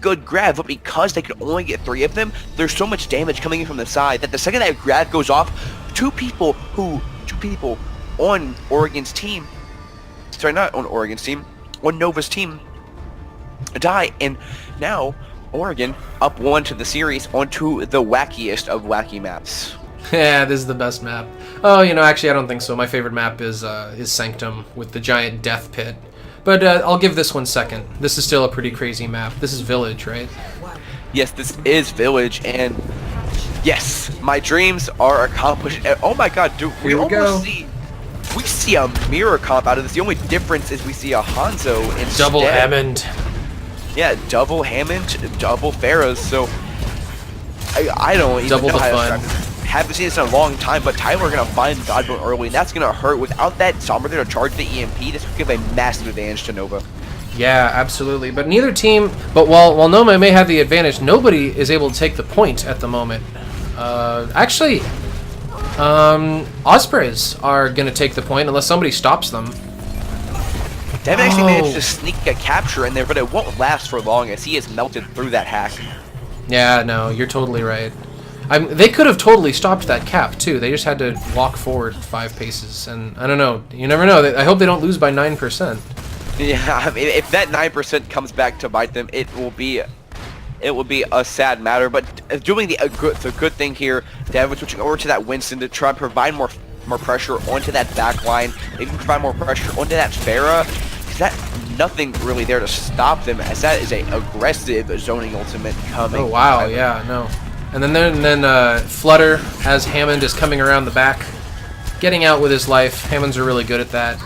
good grab, but because they could only get 3 of them, there's so much damage coming in from the side that the second that grab goes off, two people on Oregon's team, sorry, not on Oregon's team, on Nova's team die, and now Oregon up 1 to the series onto the wackiest of wacky maps. Yeah, this is the best map. Oh, you know, actually, I don't think so. My favorite map is Sanctum with the giant death pit. But I'll give this one second. This is still a pretty crazy map. This is Village, right? Yes, this is Village, and yes, my dreams are accomplished. Oh my God, dude, we see a mirror comp out of this. The only difference is we see a Hanzo instead. Double Hammond. Yeah, double Hammond, double Pharaohs. So I don't even double know how fun. to describe this. Haven't seen this in a long time, but Tyler gonna find Godbone early, and that's gonna hurt. Without that Sombra there to charge the EMP, this would give a massive advantage to Nova. Yeah, absolutely. But neither team, but while Nova may have the advantage, nobody is able to take the point at the moment. Actually, Ospreys are going to take the point unless somebody stops them. Devin actually managed to sneak a capture in there, but it won't last for long as he is melted through that hack. Yeah, no, you're totally right. They could have totally stopped that cap, too. They just had to walk forward 5 paces. And I don't know. You never know. I hope they don't lose by 9%. Yeah, I mean, if that 9% comes back to bite them, it will be a sad matter. But doing the good thing here, Devin switching over to that Winston to try and provide more pressure onto that back line, maybe provide more pressure onto that Pharah. That nothing really there to stop them, as that is a aggressive zoning ultimate coming. Oh wow, yeah, no. And then Flutter, as Hammond is coming around the back, getting out with his life. Hammonds are really good at that.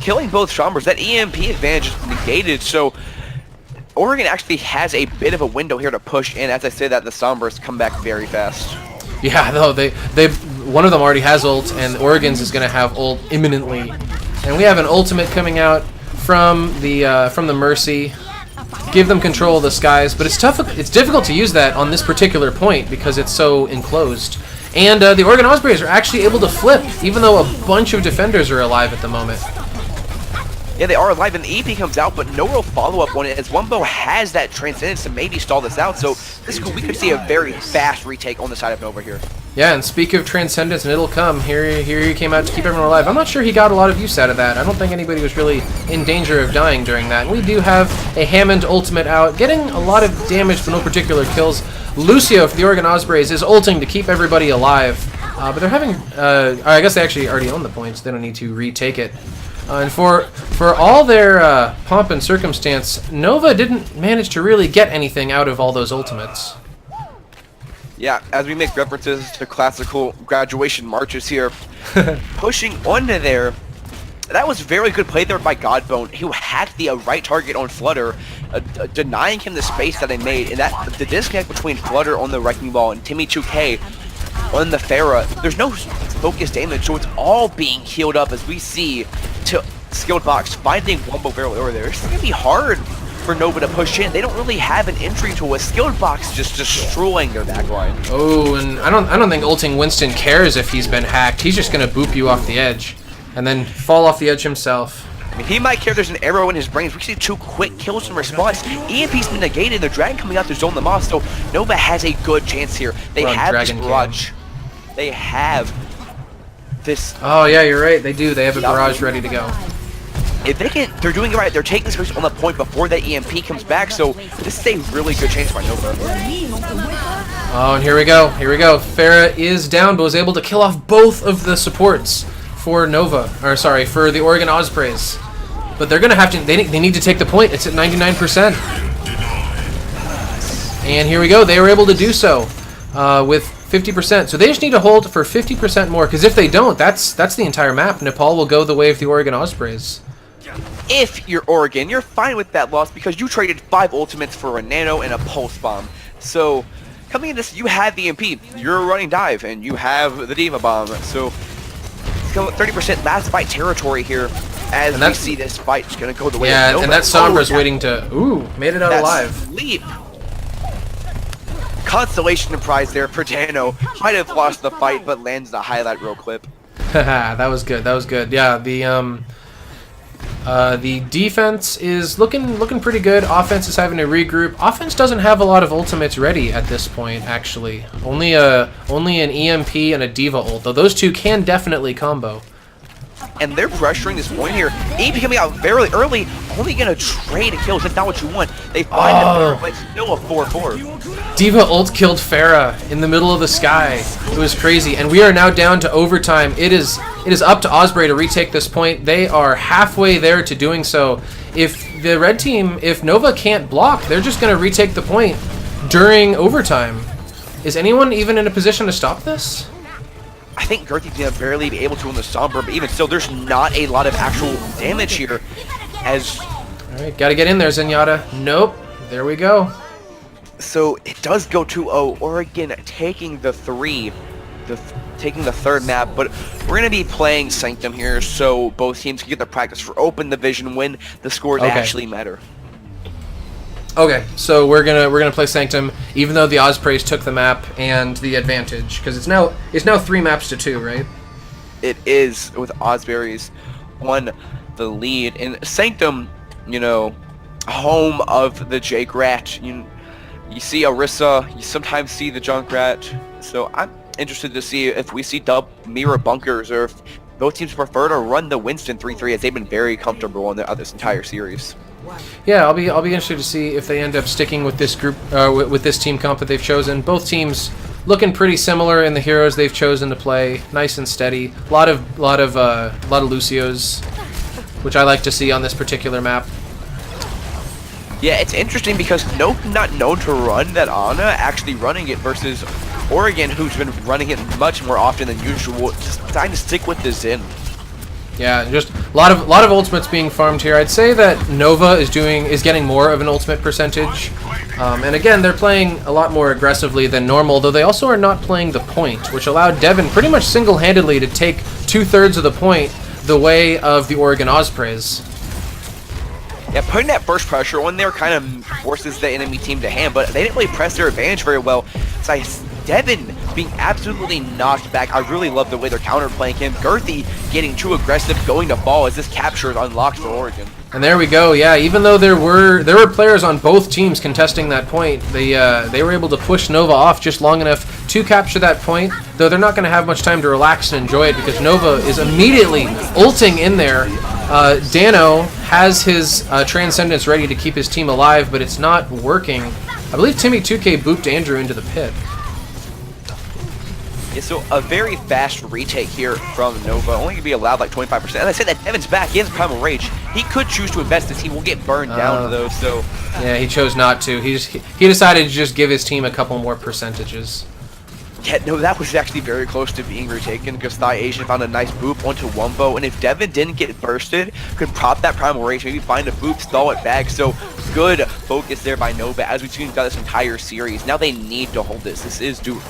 Killing both Chambers, that EMP advantage is negated, so Oregon actually has a bit of a window here to push in. As I say that, the Sombras come back very fast. Yeah, though one of them already has ult, and Oregon's is going to have ult imminently. And we have an ultimate coming out from the Mercy. Give them control of the skies, but it's tough. It's difficult to use that on this particular point because it's so enclosed. And the Oregon Ospreys are actually able to flip, even though a bunch of defenders are alive at the moment. Yeah, they are alive, and the EP comes out, but no real follow-up on it, as Wumbou has that Transcendence to maybe stall this out, so we could see a very fast retake on the side of Nova here. Yeah, and speak of Transcendence, and it'll come. Here he came out to keep everyone alive. I'm not sure he got a lot of use out of that. I don't think anybody was really in danger of dying during that. And we do have a Hammond ultimate out, getting a lot of damage but no particular kills. Lucio for the Oregon Ospreys is ulting to keep everybody alive, but they're having, I guess they actually already own the points. They don't need to retake it. And for all their pomp and circumstance, Nova didn't manage to really get anything out of all those ultimates. Yeah, as we make references to classical graduation marches here, pushing onto there, that was very good play there by Godbone, who hacked the right target on Flutter, denying him the space that they made, and that the disconnect between Flutter on the Wrecking Ball and Timmy 2K on the Pharah, there's no focus damage, so it's all being healed up as we see TeSkilledBox finding Wumbou barrel over there. It's going to be hard for Nova to push in. They don't really have an entry to a TeSkilledBox, just destroying their backline. Oh, and I don't think ulting Winston cares if he's been hacked. He's just going to boop you off the edge and then fall off the edge himself. I mean, he might care there's an arrow in his brains. We see 2 quick kills in response. EMP's been negated, the Dragon coming out to zone them off, so Nova has a good chance here. They have this barrage. They have this... Oh, yeah, you're right. They do. They have a barrage ready to go. If they can, they're doing it right. They're taking space on the point before that EMP comes back, so this is a really good chance for Nova. Oh, and here we go. Here we go. Pharah is down, but was able to kill off both of the supports for Nova. Or, sorry, for the Oregon Ospreys. But they're going to have to... They need to take the point. It's at 99%. And here we go. They were able to do so with 50%. So they just need to hold for 50% more, because if they don't, that's the entire map. Nepal will go the way of the Oregon Ospreys. If you're Oregon, you're fine with that loss because you traded 5 ultimates for a Nano and a Pulse Bomb. So coming into this, you have the MP, you're a running dive, and you have the Diva Bomb. So it's going 30% last fight territory here as we see this fight is going to go the way of Nova. Yeah, and that Sombra's waiting to... Ooh, made it out alive. Leap. Consolation prize there for Dano. Might have lost the fight, but lands the highlight reel clip. That was good. That was good. Yeah, the defense is looking pretty good. Offense is having to regroup. Offense doesn't have a lot of ultimates ready at this point, actually. Only an EMP and a Diva ult, though those two can definitely combo. And they're pressuring this point here. EMP coming out very early, only gonna trade kills. That's not what you want. They find the but it's still a 4-4. Diva ult killed Pharah in the middle of the sky. It was crazy, and we are now down to overtime. It is up to Osprey to retake this point. They are halfway there to doing so. If the red team, if Nova can't block, they're just going to retake the point during overtime. Is anyone even in a position to stop this? I think Girthy's going to barely be able to on the Sombra, but even still, there's not a lot of actual damage here. Alright, gotta get in there, Zenyatta. Nope. There we go. So it does go 2-0. Oregon taking the taking the third map, but we're going to be playing Sanctum here, so both teams can get the practice for open division when the scores actually matter. Okay, so we're gonna play Sanctum, even though the Ospreys took the map and the advantage, because it's now 3 maps to 2, right? It is, with Ospreys on the lead. In Sanctum, you know, home of the Jake Rat. You see Orisa, you sometimes see the Junkrat. So I'm interested to see if we see dub mirror bunkers, or if both teams prefer to run the Winston 3-3, as they've been very comfortable in this entire series. Yeah, I'll be interested to see if they end up sticking with this group, with this team comp that they've chosen. Both teams looking pretty similar in the heroes they've chosen to play, nice and steady. A lot of Lucios, which I like to see on this particular map. Yeah, it's interesting because Nope, not known to run that Ana, actually running it, versus Oregon, who's been running it much more often than usual, just trying to stick with the Xin. Yeah, just a lot of ultimates being farmed here. I'd say that Nova is getting more of an ultimate percentage, and again, they're playing a lot more aggressively than normal. Though they also are not playing the point, which allowed Devin pretty much single-handedly to take 2/3 of the point the way of the Oregon Ospreys. Yeah, putting that burst pressure on there kind of forces the enemy team to hand, but they didn't really press their advantage very well. So Devin being absolutely knocked back. I really love the way they're counterplaying him. Girthy getting too aggressive, going to ball as this capture is unlocked for Oregon. And there we go. Yeah, even though there were players on both teams contesting that point, they were able to push Nova off just long enough to capture that point. Though they're not going to have much time to relax and enjoy it, because Nova is immediately ulting in there. Dano has his Transcendence ready to keep his team alive, but it's not working. I believe Timmy 2K booped Andrew into the pit. Yeah, so a very fast retake here from Nova, only going to be allowed like 25%. And I said that Devin's back, he has Primal Rage. He could choose to invest this, he will get burned down though, so... Yeah, he chose not to. He decided to just give his team a couple more percentages. Yeah, no, that was actually very close to being retaken, because ThyAsian found a nice boop onto Wumbou, and if Devin didn't get bursted, could prop that Primal Rage, maybe find a boop, stall it back. So good focus there by Nova, as we've seen throughout this entire series. Now they need to hold this. This is doable.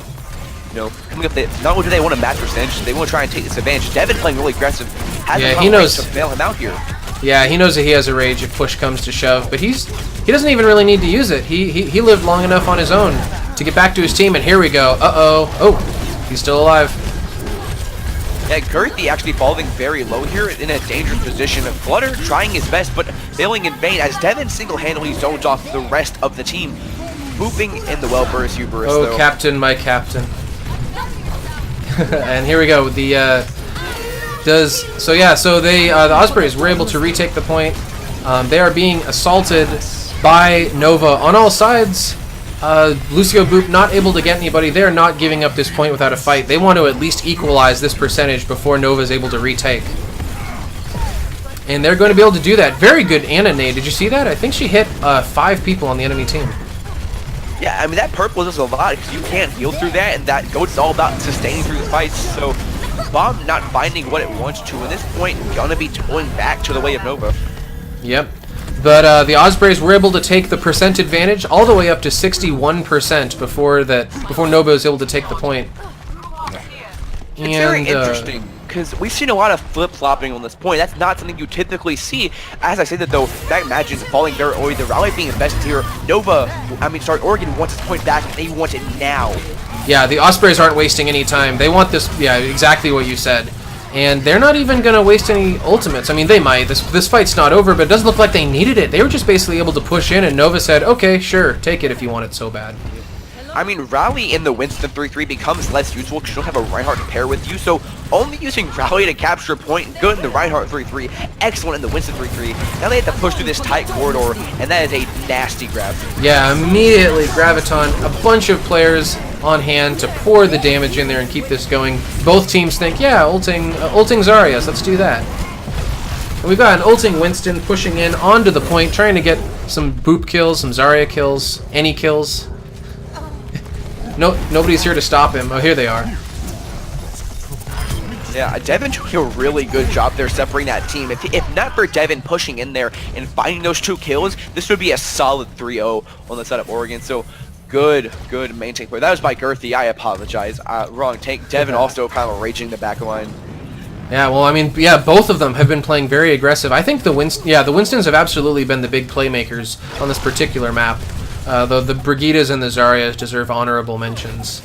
You know, coming up, not only do they want to match percentage, they want to try and take this advantage. Devin playing really aggressive. Yeah, he knows to bail him out here. Yeah, he knows that he has a rage if push comes to shove, but he doesn't even really need to use it. He lived long enough on his own to get back to his team, and here we go. Oh, he's still alive. Yeah, Girthy actually falling very low here in a dangerous position. Flutter trying his best, but failing in vain, as Devin single-handedly zones off the rest of the team. Booping in the well-burst Hubris, though. Oh, Captain, my captain. And here we go. The Ospreys were able to retake the point. They are being assaulted by Nova on all sides. Lucio Boop not able to get anybody. They're not giving up this point without a fight. They want to at least equalize this percentage before Nova is able to retake. And they're going to be able to do that. Very good Ana nade. Did you see that? I think she hit 5 people on the enemy team. Yeah, I mean, that purple does a lot, because you can't heal through that, and that goes all about sustaining through the fights. So Bomb not finding what it wants to, at this point, gonna be going back to the way of Nova. Yep. But the Ospreys were able to take the percent advantage all the way up to 61% before Nova was able to take the point. It's very interesting, because we've seen a lot of flip-flopping on this point. That's not something you typically see. As I say that though, MagMacanon falling very early, the rally being invested here. Oregon wants its point back, and they want it now. Yeah, the Ospreys aren't wasting any time. They want this, yeah, exactly what you said. And they're not even going to waste any ultimates. I mean, they might. This fight's not over, but it doesn't look like they needed it. They were just basically able to push in, and Nova said, okay, sure, take it if you want it so bad. I mean, Rally in the Winston 3-3 becomes less useful because you don't have a Reinhardt to pair with you, so only using Rally to capture a point, good in the Reinhardt 3-3, excellent in the Winston 3-3. Now they have to push through this tight corridor, and that is a nasty grab. Yeah, immediately Graviton, a bunch of players on hand to pour the damage in there and keep this going. Both teams think, yeah, ulting Zaryas, let's do that. And we've got an ulting Winston pushing in onto the point, trying to get some boop kills, some Zarya kills, any kills. No, nobody's here to stop him. Oh, here they are. Yeah, Devin doing a really good job there separating that team. If not for Devin pushing in there and finding those 2 kills, this would be a solid 3-0 on the side of Oregon. So good main tank play. That was by Girthy. I apologize. Wrong tank. Devin also kind of raging the back line. Yeah, well, I mean, yeah, both of them have been playing very aggressive. I think the Winstons have absolutely been the big playmakers on this particular map. The Brigidas and the Zaryas deserve honorable mentions.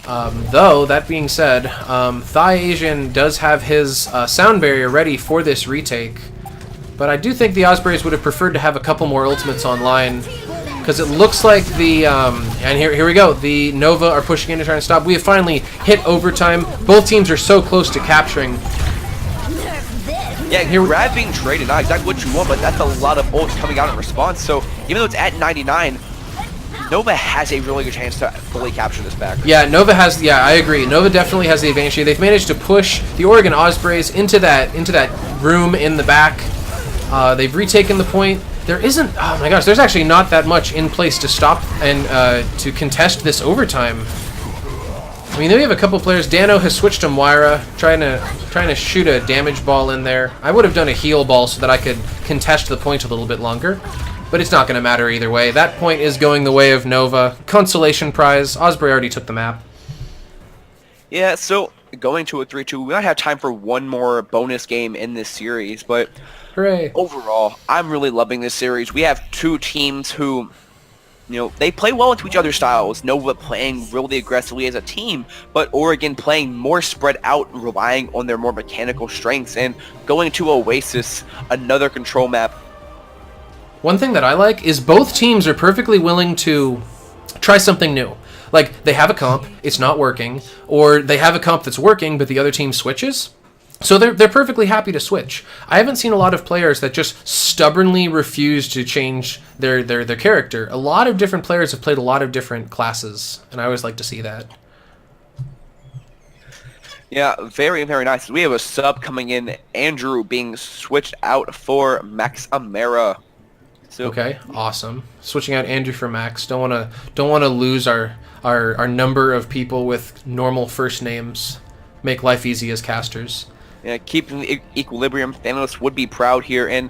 Though, that being said, ThyAsian does have his sound barrier ready for this retake. But I do think the Ospreys would have preferred to have a couple more ultimates online. Because it looks like the, and here we go, the Nova are pushing in to try and stop. We have finally hit overtime. Both teams are so close to capturing. Yeah, grab being traded, not exactly what you want, but that's a lot of ults coming out in response. So even though it's at 99, Nova has a really good chance to fully capture this back. Yeah, Nova has, yeah, I agree. Nova definitely has the advantage here. They've managed to push the Oregon Ospreys into that room in the back. They've retaken the point. There isn't, oh my gosh, there's actually not that much in place to stop and to contest this overtime. I mean, we have a couple players. Dano has switched to Moira, trying to shoot a damage ball in there. I would have done a heal ball so that I could contest the point a little bit longer, but it's not going to matter either way. That point is going the way of Nova. Consolation prize. Osprey already took the map. Yeah, so going to a 3-2, we might have time for one more bonus game in this series, but hooray. Overall, I'm really loving this series. We have two teams who, you know, they play well into each other's styles. Nova playing really aggressively as a team, but Oregon playing more spread out, relying on their more mechanical strengths, and going to Oasis, another control map. One thing that I like is both teams are perfectly willing to try something new. Like, they have a comp, it's not working, or they have a comp that's working, but the other team switches. So they're perfectly happy to switch. I haven't seen a lot of players that just stubbornly refuse to change their character. A lot of different players have played a lot of different classes, and I always like to see that. Yeah, very, very nice. We have a sub coming in, Andrew being switched out for Maximera. So, okay, awesome. Switching out Andrew for Max. Don't wanna lose our number of people with normal first names. Make life easy as casters. Yeah, keeping the equilibrium. Thanos would be proud here, and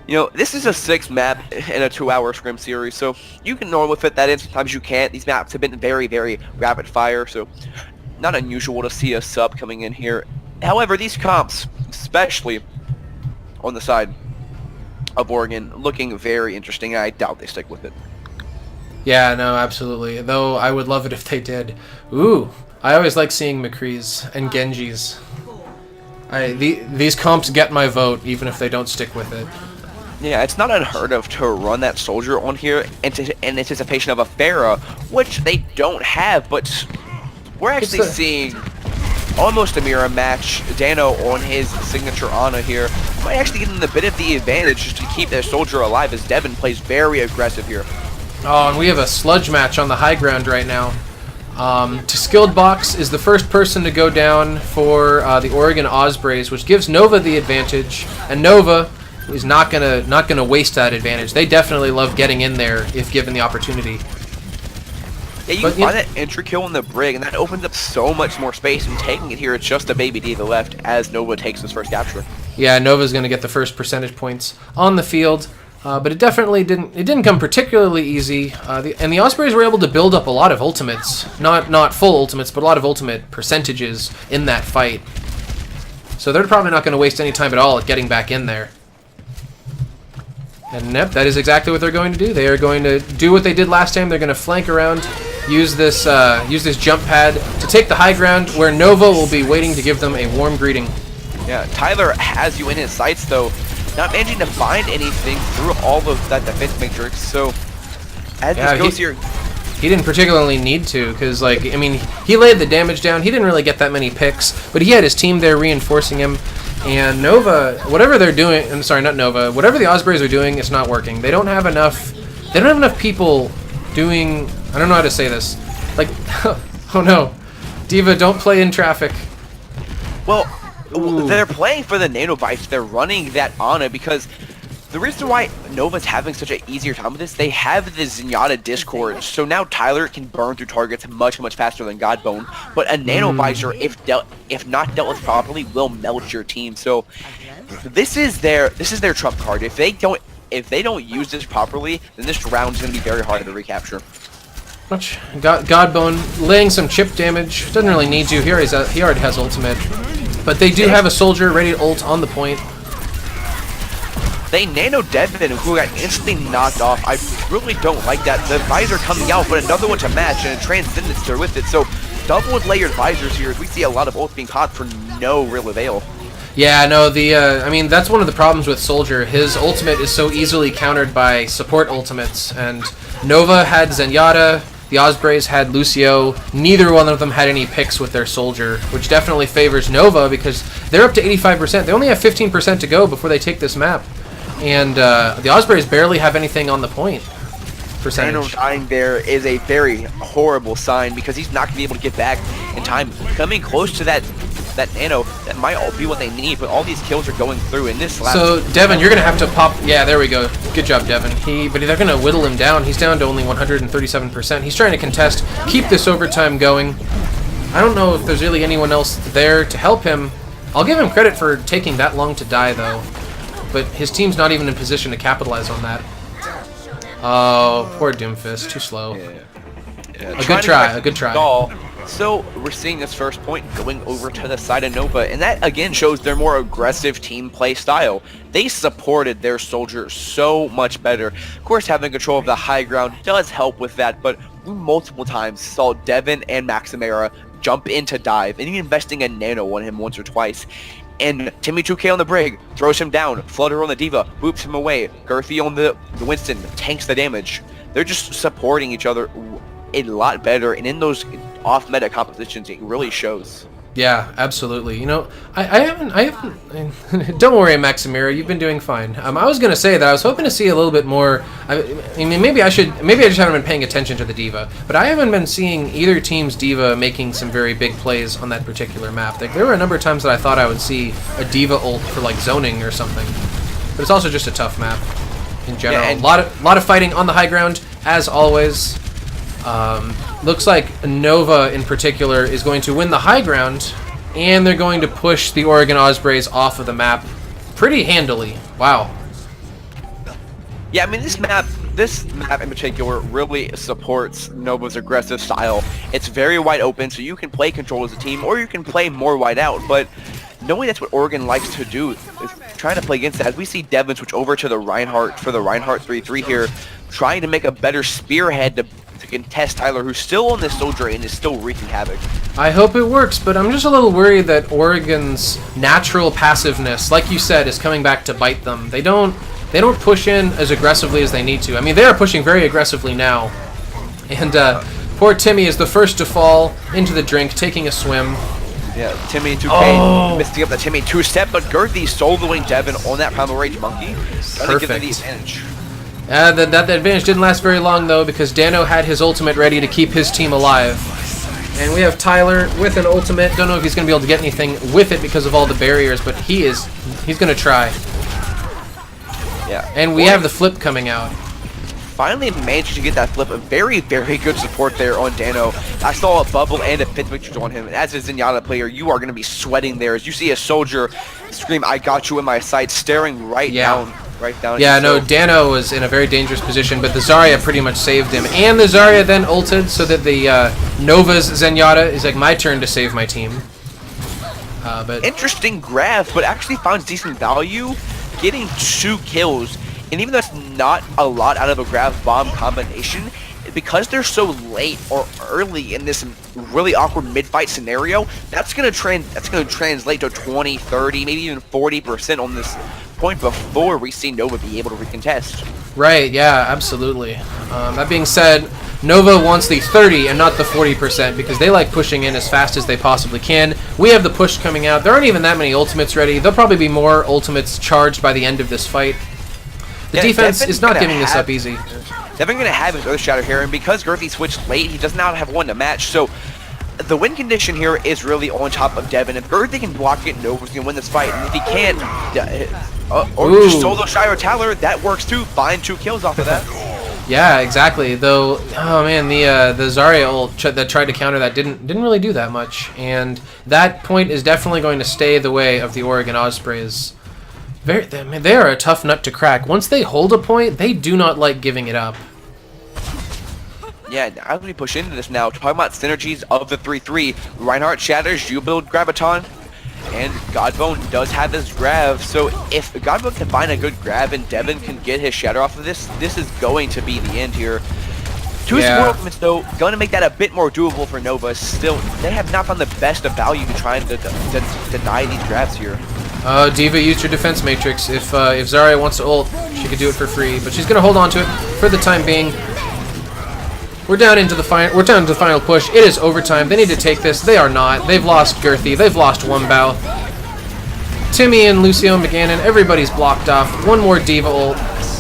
you know, this is a 6 map in a 2-hour scrim series, so you can normally fit that in. Sometimes you can't. These maps have been very, very rapid fire, so not unusual to see a sub coming in here. However, these comps, especially on the side of Oregon, looking very interesting. I doubt they stick with it. Yeah, no, absolutely. Though I would love it if they did. Ooh, I always like seeing McCree's and Genji's. These comps get my vote, even if they don't stick with it. Yeah, it's not unheard of to run that soldier on here in anticipation of a Pharah, which they don't have, but we're actually seeing almost a mirror match. Dano on his signature Ana here might actually give them a bit of the advantage just to keep their soldier alive, as Devin plays very aggressive here. Oh, and we have a sludge match on the high ground right now. TeSkilledBox is the first person to go down for the Oregon Ospreys, which gives Nova the advantage, and Nova is not gonna waste that advantage. They definitely love getting in there if given the opportunity. Yeah, you can find that entry kill in the brig, and that opens up so much more space, and taking it here, it's just a baby D to the left as Nova takes his first capture. Yeah, Nova's gonna get the first percentage points on the field. But it definitely didn't come particularly easy, and the Ospreys were able to build up a lot of ultimates, not full ultimates, but a lot of ultimate percentages in that fight. So they're probably not going to waste any time at all at getting back in there. And yep, that is exactly what they're going to do. They are going to do what they did last time. They're going to flank around, use this jump pad to take the high ground, where Nova will be waiting to give them a warm greeting. Yeah, Tyler has you in his sights though. Not managing to find anything through all of that defense matrix, so as this goes here... He didn't particularly need to, because, like, I mean, he laid the damage down. He didn't really get that many picks, but he had his team there reinforcing him. And Nova, whatever they're doing... I'm sorry, not Nova. Whatever the Ospreys are doing, it's not working. They don't have enough... They don't have enough people doing... I don't know how to say this. Like, oh no. Diva, don't play in traffic. Well... Ooh. They're playing for the nanobites. They're running that Ana because the reason why Nova's having such an easier time with this, they have the Zenyatta Discord, so now Tyler can burn through targets much, much faster than Godbone. But a nanovisor, if not dealt with properly, will melt your team. So this is their trump card. If they don't use this properly, then this round is going to be very hard to recapture. Godbone laying some chip damage. Doesn't really need to. He already has ultimate. But they do have a soldier ready to ult on the point. They nano Devin, who got instantly knocked off. I really don't like that. The visor coming out, but another one to match, and a transcendence with it. So double layered visors here. We see a lot of ults being caught for no real avail. Yeah, no, I mean, that's one of the problems with Soldier. His ultimate is so easily countered by support ultimates, and Nova had Zenyatta, the Ospreys had Lucio. Neither one of them had any picks with their Soldier, which definitely favors Nova because they're up to 85%. They only have 15% to go before they take this map. And the Ospreys barely have anything on the point percentage. Dano dying there is a very horrible sign because he's not going to be able to get back in time. Coming close to that Nano, that might all be what they need, but all these kills are going through in this last... So, Devin, you're going to have to pop... Yeah, there we go. Good job, Devin. But they're going to whittle him down. He's down to only 137%. He's trying to contest, keep this overtime going. I don't know if there's really anyone else there to help him. I'll give him credit for taking that long to die, though. But his team's not even in position to capitalize on that. Oh, poor Doomfist. Too slow. Yeah. A good try. So we're seeing this first point going over to the side of Nova, and that again shows their more aggressive team play style. They supported their soldier so much better. Of course, having control of the high ground does help with that, but we multiple times saw Devin and Maximera jump in to dive, and even investing a nano on him once or twice. And Timmy 2K on the Brig throws him down, Flutter on the Diva boops him away, Girthy on the Winston tanks the damage. They're just supporting each other a lot better, and in those off-meta compositions, it really shows. Yeah, absolutely. You know, I haven't. Don't worry, Maximera, you've been doing fine. I was gonna say that I was hoping to see a little bit more. I mean, maybe I just haven't been paying attention to the Diva, but I haven't been seeing either team's Diva making some very big plays on that particular map. Like, there were a number of times that I thought I would see a Diva ult for like zoning or something, but it's also just a tough map in general. Yeah, a lot of fighting on the high ground as always. Looks like Nova in particular is going to win the high ground, and they're going to push the Oregon Ospreys off of the map pretty handily. Wow. Yeah, I mean, this map in particular really supports Nova's aggressive style. It's very wide open, so you can play control as a team, or you can play more wide out, but knowing that's what Oregon likes to do is trying to play against that. As we see Devin switch over to the Reinhardt for the Reinhardt 3-3 here, trying to make a better spearhead to contest Tyler, who's still on this soldier and is still wreaking havoc. I hope it works, but I'm just a little worried that Oregon's natural passiveness, like you said, is coming back to bite them. They don't push in as aggressively as they need to. I mean, they are pushing very aggressively now. And poor Timmy is the first to fall into the drink, taking a swim. Yeah, Timmy 2K missing up the Timmy 2-step, but Girthy soloing Devin on that Primal Rage Monkey. Trying to give them the advantage. That advantage didn't last very long, though, because Dano had his ultimate ready to keep his team alive. And we have Tyler with an ultimate. Don't know if he's going to be able to get anything with it because of all the barriers, but he's going to try. Yeah. And we have the flip coming out. Finally managed to get that flip. A very, very good support there on Dano. I saw a bubble and a pit matrix on him. And as a Zenyatta player, you are going to be sweating there. As you see a soldier scream, "I got you in my sights," staring right down. Yeah, no, Dano was in a very dangerous position, but the Zarya pretty much saved him. And the Zarya then ulted so that the Nova's Zenyatta is like, my turn to save my team. But interesting grab, but actually finds decent value, getting 2 kills. And even though it's not a lot out of a grab bomb combination, because they're so late or early in this really awkward mid-fight scenario, that's gonna translate to 20, 30, maybe even 40% on this point before we see Nova be able to recontest. Right, yeah, absolutely. That being said, Nova wants the 30 and not the 40% because they like pushing in as fast as they possibly can. We have the push coming out. There aren't even that many ultimates ready. There'll probably be more ultimates charged by the end of this fight. The defense is not giving this up easy. Devin going to have his Earth Shatter here, and because Girthy switched late, he does not have one to match, so the win condition here is really on top of Devin. If Girthy can block it, Nova's going to win this fight, and if he can't, or just solo Shire Tyler, that works too. Find 2 kills off of that. Yeah, exactly. Though, oh man, the Zarya ult that tried to counter that didn't really do that much, and that point is definitely going to stay the way of the Oregon Ospreys. They are a tough nut to crack. Once they hold a point, they do not like giving it up. Yeah, as we push into this now, talking about synergies of the 3-3, Reinhardt shatters, you build Graviton. And Godbone does have this grab, so if Godbone can find a good grab and Devin can get his shatter off of this, this is going to be the end here. Two support ultimates, though, going to make that a bit more doable for Nova. Still, they have not found the best of value trying to deny these grabs here. Diva used her defense matrix. If Zarya wants to ult, she could do it for free, but she's going to hold on to it for the time being. We're down into the final push. It is overtime. They need to take this. They are not. They've lost Girthy. They've lost Wumbou. Timmy and Lucio MagMacanon, everybody's blocked off. One more Diva ult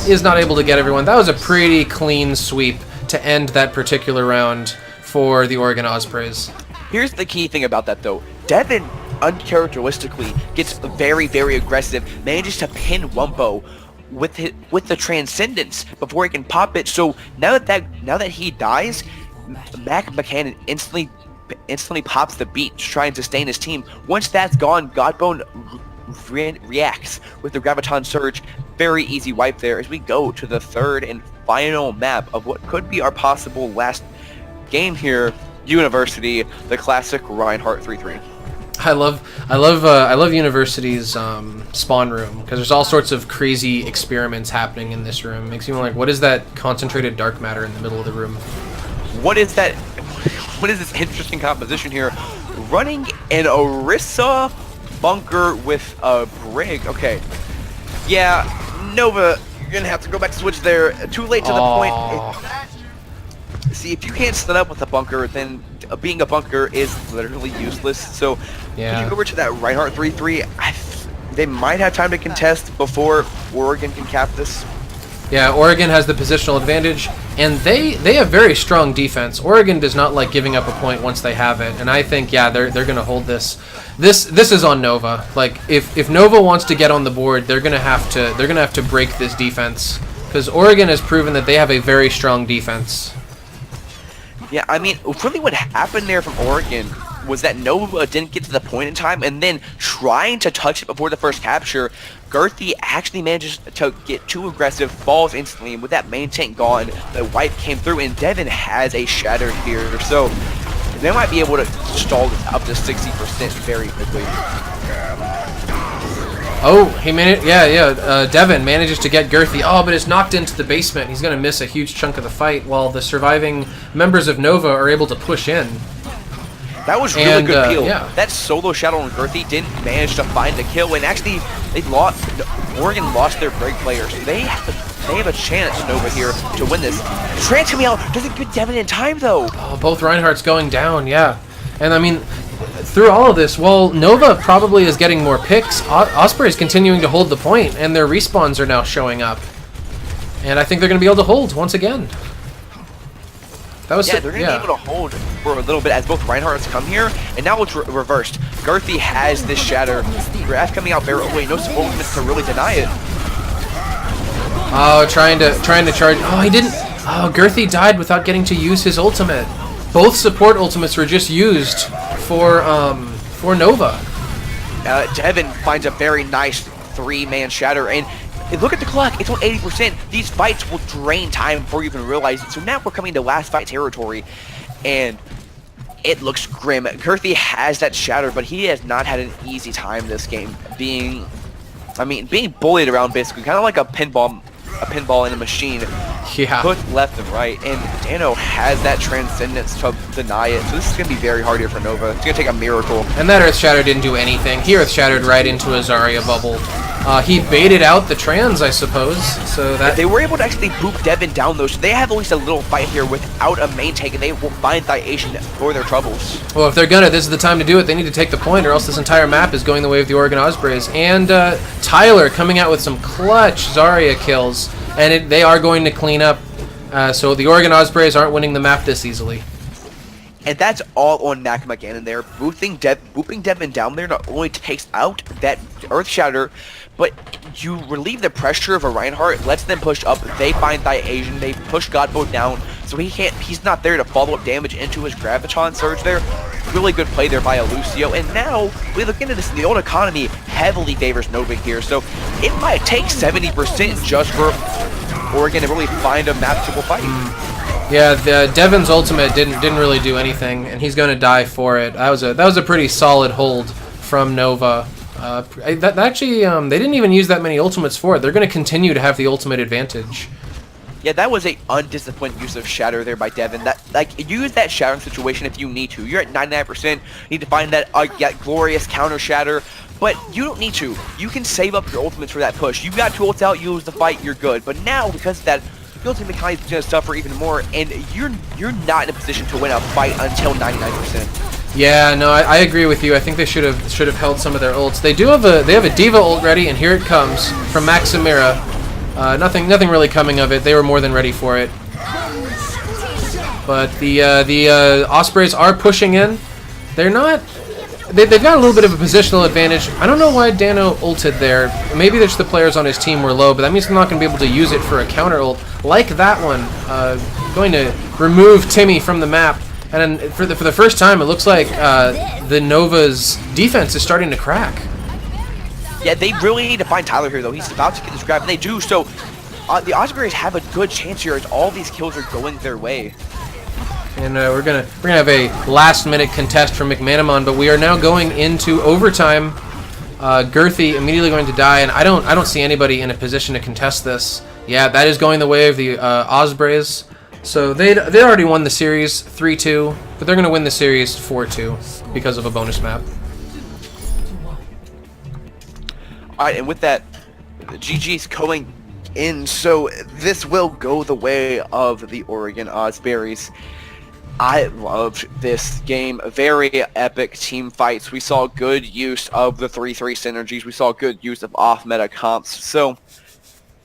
is not able to get everyone. That was a pretty clean sweep to end that particular round for the Oregon Ospreys. Here's the key thing about that, though. Devin, uncharacteristically, gets very, very aggressive, manages to pin Wumbou with the Transcendence before he can pop it. So now that he dies, MagMacanon instantly pops the beat to try and sustain his team. Once that's gone, Godbone reacts with the Graviton Surge. Very easy wipe there as we go to the third and final map of what could be our possible last game here. University, the classic Reinhardt 3-3. I love University's spawn room because there's all sorts of crazy experiments happening in this room. Makes me like, what is that concentrated dark matter in the middle of the room? What is that? What is this interesting composition here? Running an Orisa bunker with a Brig. Okay, yeah, Nova, you're gonna have to go back to switch there. Too late to the point. See, if you can't stun up with a bunker, then being a bunker is literally useless. So, when you go over to that Reinhardt 3-3, they might have time to contest before Oregon can cap this. Yeah, Oregon has the positional advantage, and they have very strong defense. Oregon does not like giving up a point once they have it, and I think they're gonna hold this. This is on Nova. Like if Nova wants to get on the board, they're gonna have to break this defense because Oregon has proven that they have a very strong defense. Yeah, I mean, really what happened there from Oregon was that Nova didn't get to the point in time, and then trying to touch it before the first capture, Girthy actually manages to get too aggressive, falls instantly, and with that main tank gone, the wipe came through, and Devin has a shatter here, so they might be able to stall this up to 60% very quickly. Oh, he managed. Devin manages to get Girthy. Oh, but it's knocked into the basement. He's going to miss a huge chunk of the fight while the surviving members of Nova are able to push in. That was really good peel. Yeah. That solo shadow on Girthy didn't manage to find the kill, and actually, Oregon lost their break player, so they have a chance, Nova, here to win this. Trans coming out doesn't get Devin in time, though. Oh, both Reinhardts going down, yeah. And I mean, through all of this, while Nova probably is getting more picks, Osprey is continuing to hold the point, and their respawns are now showing up. And I think they're going to be able to hold once again. That was they're going to be able to hold for a little bit as both Reinhardts come here, and now it's reversed. Girthy has this shatter. Graph coming out very away, no support to really deny it. Oh, trying to charge. Oh, he didn't. Oh, Girthy died without getting to use his ultimate. Both support ultimates were just used for Nova. Devin finds a very nice 3-man shatter, and look at the clock. It's on 80%. These fights will drain time before you even realize it. So now we're coming to last fight territory, and it looks grim. Girthy has that shatter, but he has not had an easy time this game. Being bullied around basically, kind of like a pinball in a machine. Yeah. Put left and right, and Dano has that Transcendence to deny it. So this is going to be very hard here for Nova. It's going to take a miracle. And that Earth Shatter didn't do anything. He Earth Shattered right into a Zarya bubble. He baited out the trans, I suppose. So that they were able to actually boop Devin down though. So they have at least a little fight here without a main tank, and they will find ThyAsian for their troubles. Well, if they're gonna, this is the time to do it. They need to take the point, or else this entire map is going the way of the Oregon Ospreys. And Tyler coming out with some clutch Zarya kills, and they are going to clean up. So the Oregon Ospreys aren't winning the map this easily. And that's all on MagMacanon there. Booping Devin down there not only takes out that Earth Shatter, but you relieve the pressure of a Reinhardt, lets them push up. They find ThyAsian, they push Godbone down, so he's not there to follow up damage into his Graviton Surge there. Really good play there by Lucio. And now we look into this, the old economy heavily favors Nova here, so it might take 70% just for Oregon to really find a mapable fight. Yeah, the Devin's ultimate didn't really do anything, and he's going to die for it. That was a pretty solid hold from Nova. That actually, they didn't even use that many ultimates for it. They're going to continue to have the ultimate advantage. Yeah, that was a undisciplined use of Shatter there by Devin. That, like, use that Shattering situation if you need to. You're at 99%. You need to find that glorious counter Shatter, but you don't need to. You can save up your ultimates for that push. You got 2 ults out, you lose the fight, you're good. But now, because of that, your ultimate is going to suffer even more, and you're not in a position to win a fight until 99%. Yeah, no, I agree with you. I think they should have held some of their ults. They have a D.Va ult ready, and here it comes from Maximera. Nothing really coming of it. They were more than ready for it. But the Ospreys are pushing in. They're not. They've got a little bit of a positional advantage. I don't know why Dano ulted there. Maybe just the players on his team were low, but that means they're not going to be able to use it for a counter ult like that one. Going to remove Timmy from the map. And then for the first time, it looks like the Nova's defense is starting to crack. Yeah, they really need to find Tyler here, though. He's about to get this grab, and they do. So the Ospreys have a good chance here as all these kills are going their way. And we're gonna have a last-minute contest from MagMacanon, but we are now going into overtime. Girthy immediately going to die, and I don't see anybody in a position to contest this. Yeah, that is going the way of the Ospreys. So they already won the series 3-2, but they're gonna win the series 4-2 because of a bonus map. Alright, and with that, GG's going in, so this will go the way of the Oregon Ospreys. I loved this game. Very epic team fights. We saw good use of the 3-3 synergies. We saw good use of off-meta comps. So,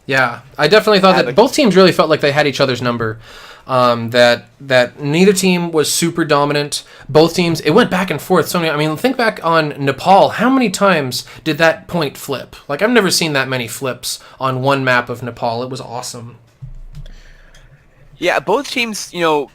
yeah, I definitely thought that both teams really felt like they had each other's number. That neither team was super dominant. Both teams, it went back and forth. So I mean, think back on Nepal. How many times did that point flip? Like, I've never seen that many flips on one map of Nepal. It was awesome. Yeah, both teams, you know,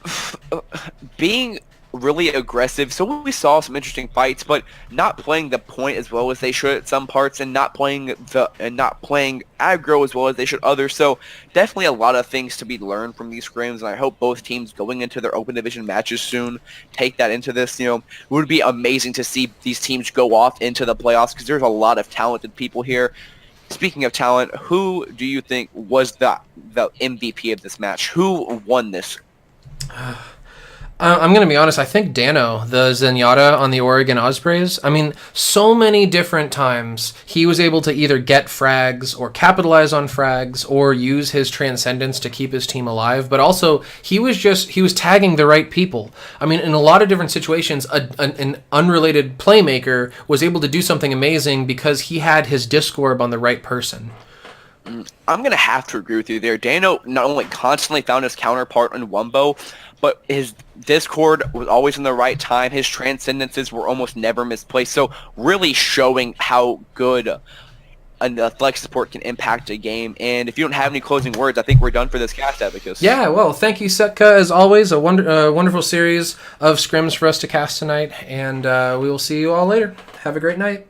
being really aggressive. So we saw some interesting fights, but not playing the point as well as they should at some parts, and not playing aggro as well as they should others. So definitely a lot of things to be learned from these scrims, and I hope both teams going into their open division matches soon take that into this. You know, it would be amazing to see these teams go off into the playoffs because there's a lot of talented people here. Speaking of talent, who do you think was the MVP of this match? Who won this? I'm going to be honest, I think Dano, the Zenyatta on the Oregon Ospreys, I mean, so many different times he was able to either get frags or capitalize on frags or use his transcendence to keep his team alive, but also he was tagging the right people. I mean, in a lot of different situations, an unrelated playmaker was able to do something amazing because he had his Discord on the right person. I'm going to have to agree with you there. Dano not only constantly found his counterpart in Wumbou, but his Discord was always in the right time. His transcendences were almost never misplaced. So really showing how good an athletic support can impact a game. And if you don't have any closing words, I think we're done for this cast, Abacus. Yeah, well, thank you, Setca, as always. A wonderful series of scrims for us to cast tonight. And we will see you all later. Have a great night.